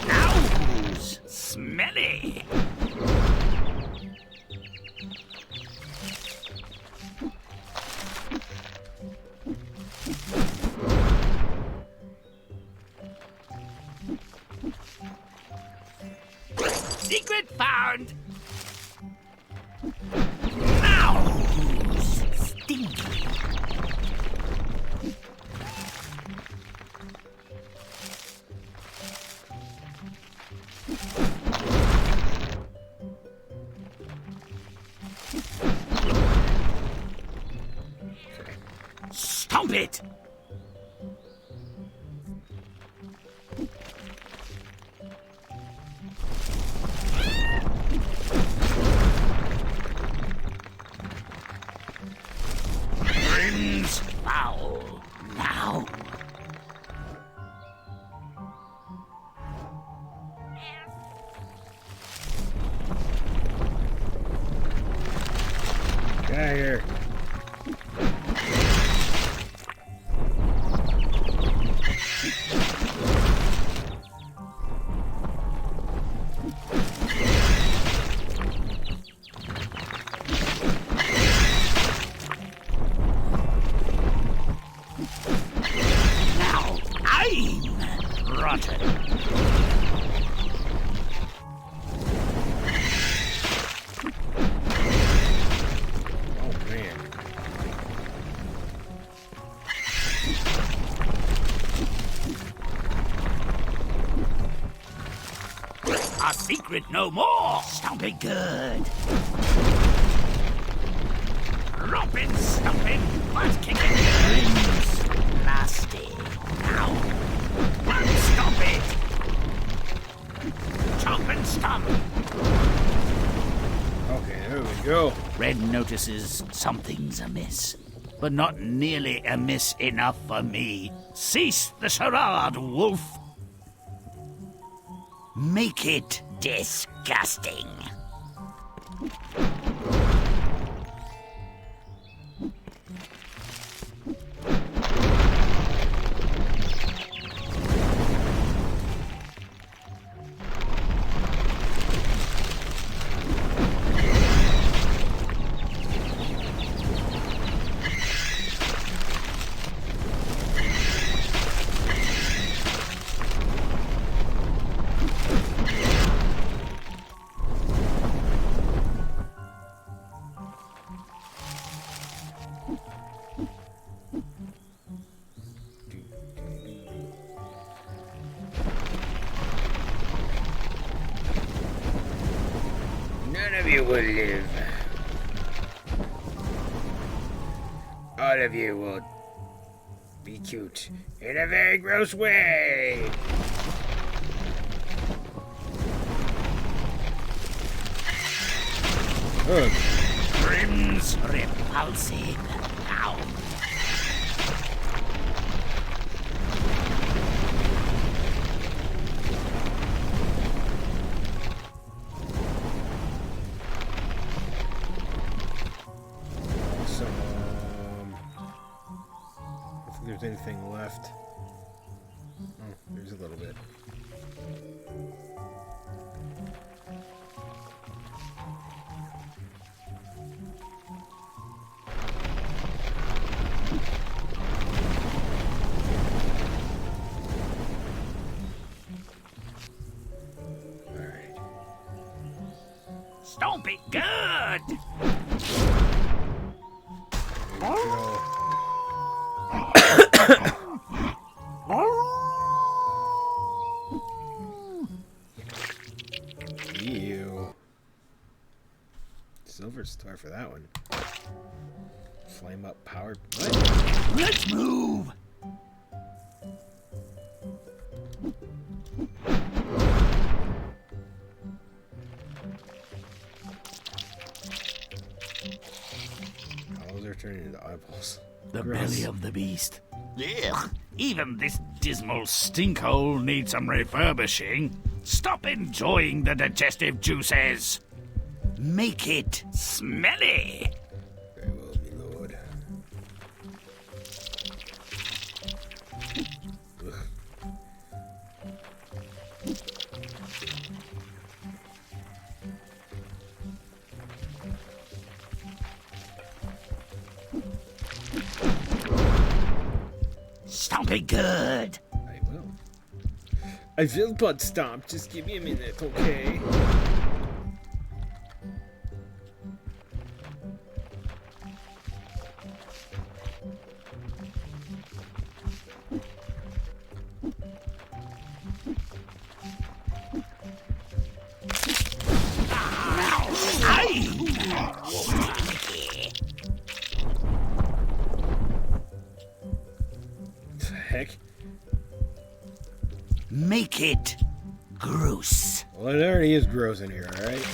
S3: Nose! Smelly! Secret found! Mouse! Stinky! Stomp it! Grimm's foul. Now.
S1: Get out of here.
S3: Now I'm rotten.
S1: Oh, man.
S3: A secret no more. Stomp it good. Romping, stomping, butt kicking. Grimm's nasty. Now. One stomp it. Chomp and stomp.
S1: Okay, there we go.
S3: Red notices something's amiss, but not nearly amiss enough for me. Cease the charade, wolf. Make it disgusting.
S1: None of you will live. All of you will be cute in a very gross way. Ugh.
S3: Grimm's repulsive. Now.
S1: So, I think there's anything left. Oh, there's a little bit. Alright.
S3: Stomp it good.
S1: There we go. Ew. Silver star for that one. Flame up powered. What?
S3: Let's move.
S1: Owls are turning into eyeballs.
S3: The
S1: Gross.
S3: belly of the beast. Ugh. Even this dismal stinkhole needs some refurbishing. Stop enjoying the digestive juices. Make it smelly.
S1: Very well, my lord. Ugh.
S3: Stomp it good.
S1: I will. I will butt stomp. Just give me a minute, okay? The heck?
S3: Make it gross.
S1: Well, it already is gross in here, alright?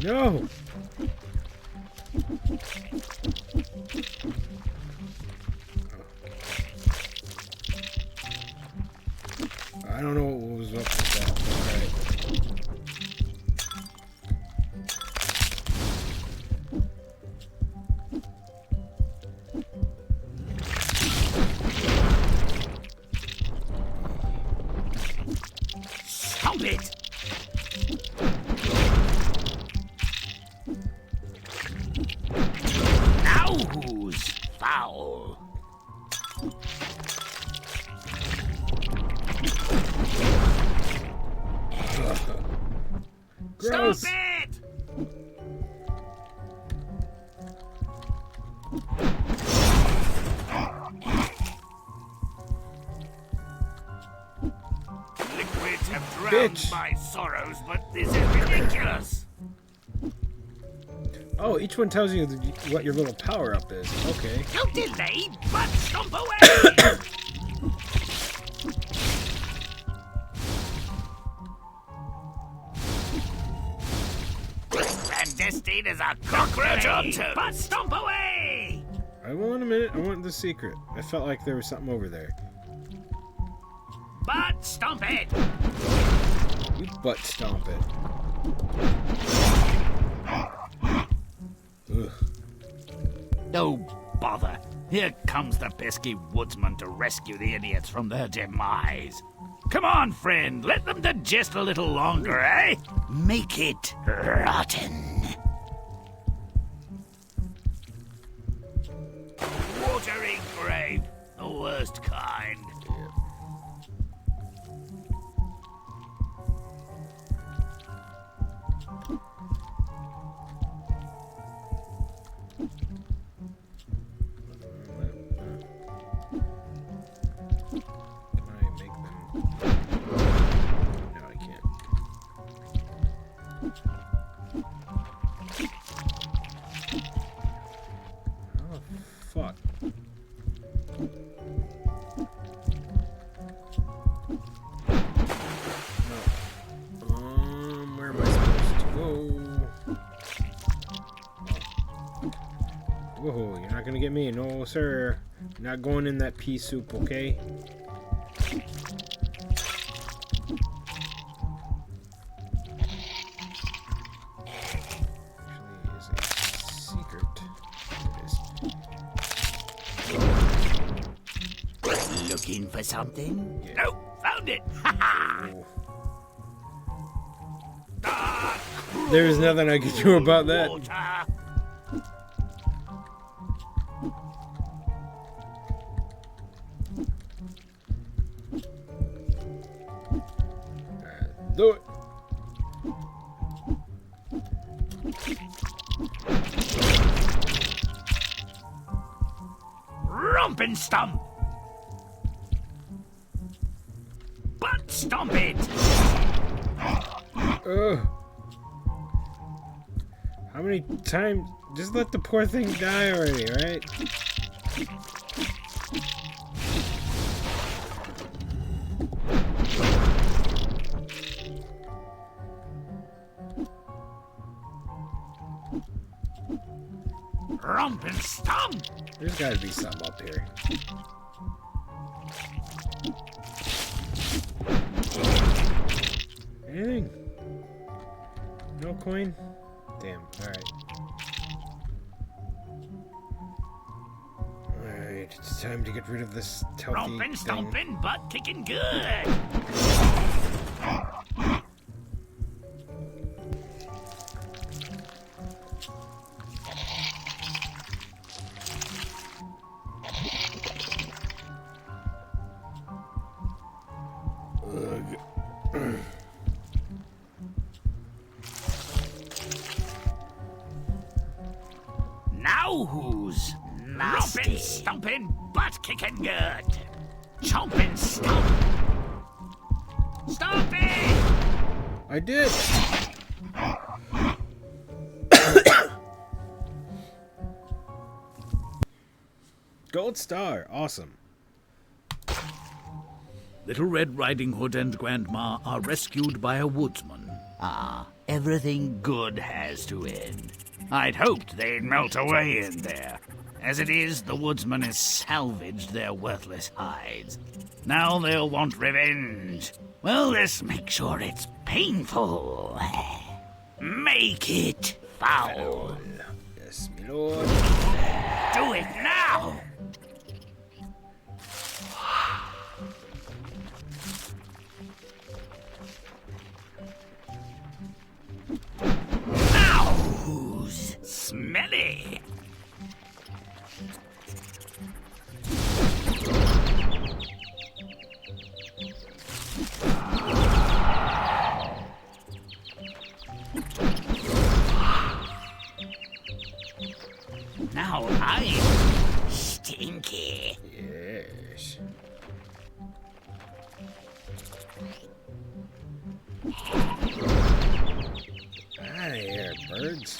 S1: No! I don't know what was up with that. Alright.
S3: Stomp it. Now who's foul?
S1: Gross!
S3: Stop it! Liquids have drowned
S1: Bitch.
S3: my sorrows, but this is ridiculous.
S1: Oh, each one tells you what your little power up is. Okay.
S3: No delay, but stomp away! Clandestine is a cockroach on toes, but stomp away!
S1: I want a minute. I want the secret. I felt like there was something over there.
S3: Butt stomp it!
S1: You butt stomp it. Ugh.
S3: Oh, bother. Here comes the pesky woodsman to rescue the idiots from their demise. Come on, friend. Let them digest a little longer, eh? Make it rotten. Watery grave. The worst kind.
S1: Fuck. No. Where am I supposed to go? Whoa, you're not gonna get me. No, sir. You're not going in that pea soup, okay?
S3: Looking for something?
S1: Yeah.
S3: Nope, found it. Ha ha!
S1: There's nothing I can do about that. Do it.
S3: Romp and stomp. Butt stomp it.
S1: How many times? Just let the poor thing die already, right?
S3: Romp and stomp.
S1: There's gotta be something up here. Anything? No coin? Damn, alright. Alright, it's time to get rid of this healthy
S3: Romping,
S1: thing.
S3: stomping, butt kicking good. Now who's romping, stomping, butt kicking good? Chomping, stomp. Stomping!
S1: I did! Gold star, awesome.
S3: Little Red Riding Hood and Grandma are rescued by a woodsman. Ah, everything good has to end. I'd hoped they'd melt away in there. As it is, the woodsman has salvaged their worthless hides. Now they'll want revenge. Well, let's make sure it's painful. Make it foul.
S1: Yes, my lord.
S3: Do it now! Now who's smelly? Now I'm stinky.
S1: Yes. Out of here, birds.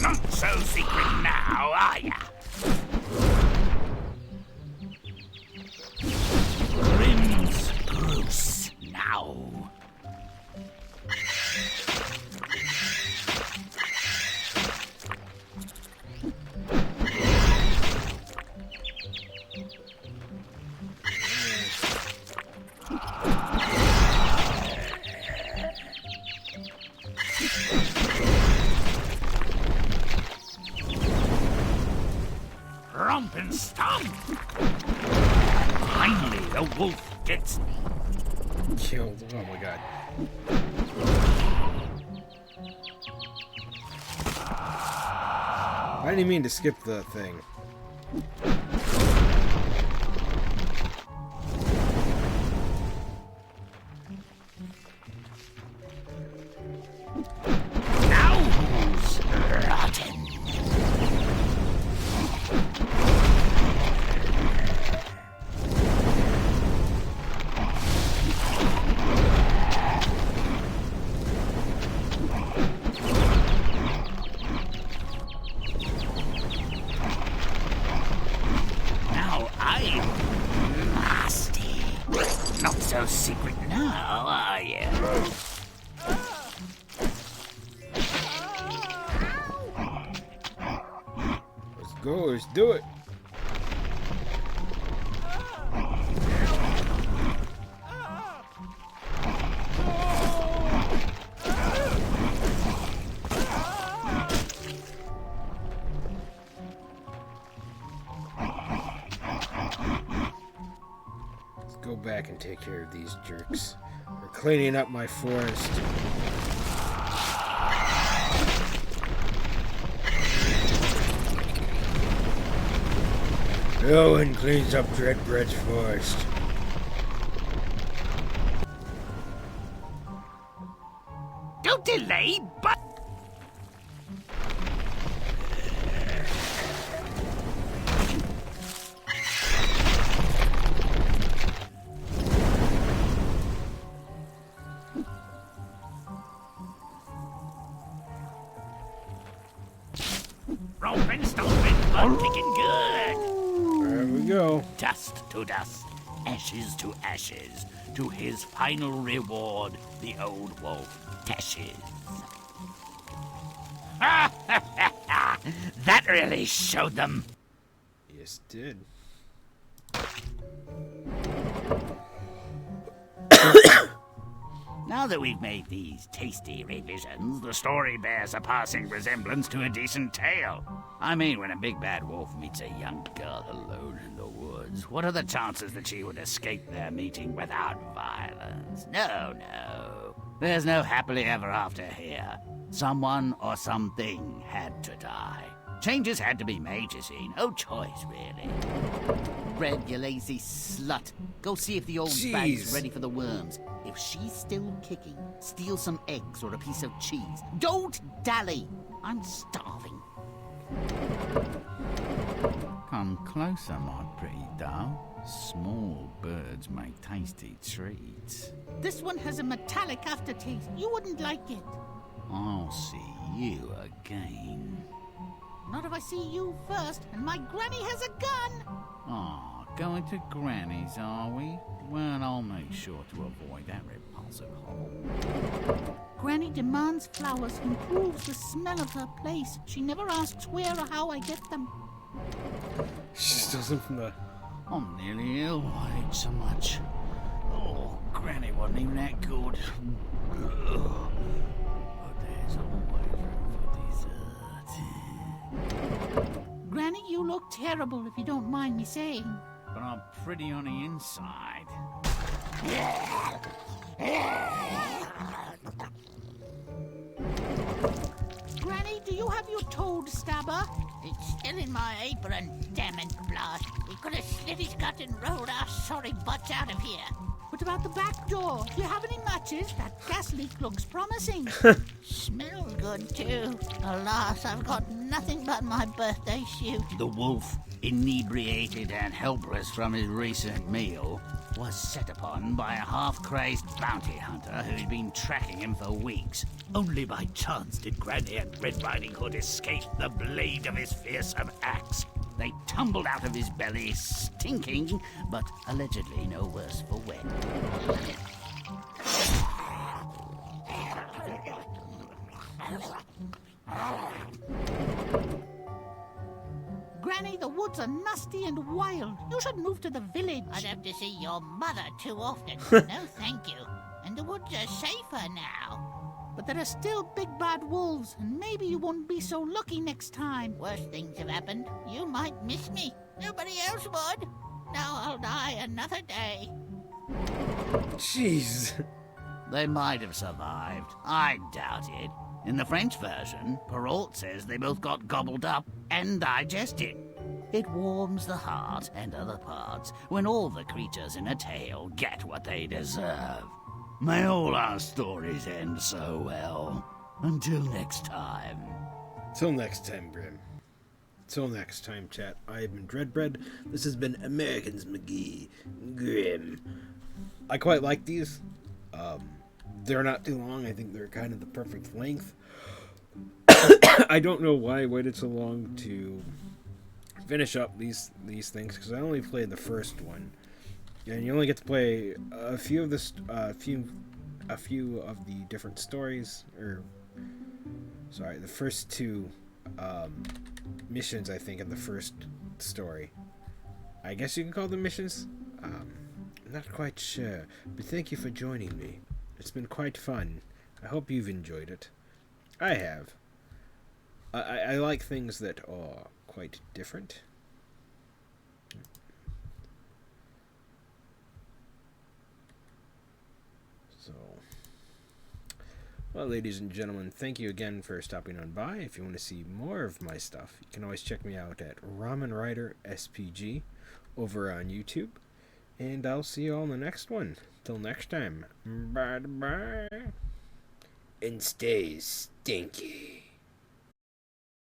S3: Not so secret now, are ya? Grimm's Bruce now. Romp and stomp! Finally, the wolf gets me.
S1: Killed. Oh my god. I didn't mean to skip the thing.
S3: Now who's rotten? Now I'm nasty. Not so secret now, are you?
S1: Let's go. Let's do it. Let's go back and take care of these jerks. We're cleaning up my forest. No one cleans up Dreadbread's forest.
S3: Don't delay, but... Rompin', stompin', but picking good.
S1: There we go.
S3: Dust to dust, ashes to ashes, to his final reward, the old wolf dashes. That really showed them.
S1: Yes, it did.
S3: Now that we've made these tasty revisions, the story bears a passing resemblance to a decent tale. I mean, when a big bad wolf meets a young girl alone in the woods, what are the chances that she would escape their meeting without violence? No, no. There's no happily ever after here. Someone or something had to die. Changes had to be made, you see. No choice, really.
S4: Red, you lazy slut. Go see if the old
S1: Jeez.
S4: bag's ready for the worms. If she's still kicking, steal some eggs or a piece of cheese. Don't dally. I'm starving.
S8: Come closer, my pretty doll. Small birds make tasty treats.
S7: This one has a metallic aftertaste. You wouldn't like it.
S8: I'll see you again.
S7: Not if I see you first, and my granny has a gun.
S8: Ah, going to Granny's, are we? Well, I'll make sure to avoid that repulsive hole.
S7: Granny demands flowers, improves the smell of her place. She never asks where or how I get them.
S1: She steals them from the...
S8: I'm nearly ill. I ate so much. Oh, Granny wasn't even that good. Ugh. But there's always room for dessert.
S7: Granny, you look terrible, if you don't mind me saying.
S8: But I'm pretty on the inside.
S7: Granny, do you have your toad stabber? It's still in my apron, damn it, blast. We could have slit his gut and rolled our sorry butts out of here. What about the back door? Do you have any matches? That gas leak looks promising. Smells good, too. Alas, I've got nothing but my birthday suit.
S3: The wolf, inebriated and helpless from his recent meal, was set upon by a half-crazed bounty hunter who'd been tracking him for weeks. Only by chance did Granny and Red Riding Hood escape the blade of his fearsome axe. They tumbled out of his belly, stinking, but allegedly no worse for wear.
S7: Granny, the woods are nasty and wild. You should move to the village.
S2: I'd have to see your mother too often. No, thank you. And the woods are safer now.
S7: But there are still big bad wolves, and maybe you won't be so lucky next time. Worse things have happened. You might miss me. Nobody else would. Now I'll die another day.
S1: Jeez.
S3: They might have survived. I doubt it. In the French version, Perrault says they both got gobbled up and digested. It warms the heart and other parts when all the creatures in a tale get what they deserve. May all our stories end so well. Until next time.
S1: Till next time, Grimm. Till next time, chat. I have been Dreadbread. This has been Americans McGee. Grimm. I quite like these. They're not too long. I think they're kind of the perfect length. I don't know why I waited so long to finish up these things, because I only played the first one, and you only get to play a few of the different stories, or sorry, the first two missions, I think, in the first story. I guess you can call them missions. I'm not quite sure, but thank you for joining me. It's been quite fun. I hope you've enjoyed it. I have. I like things that are quite different. So, well, ladies and gentlemen, thank you again for stopping on by. If you want to see more of my stuff, you can always check me out at Ramen Rider SPG over on YouTube. And I'll see you all in the next one. Till next time. Bye-bye. And stay stinky.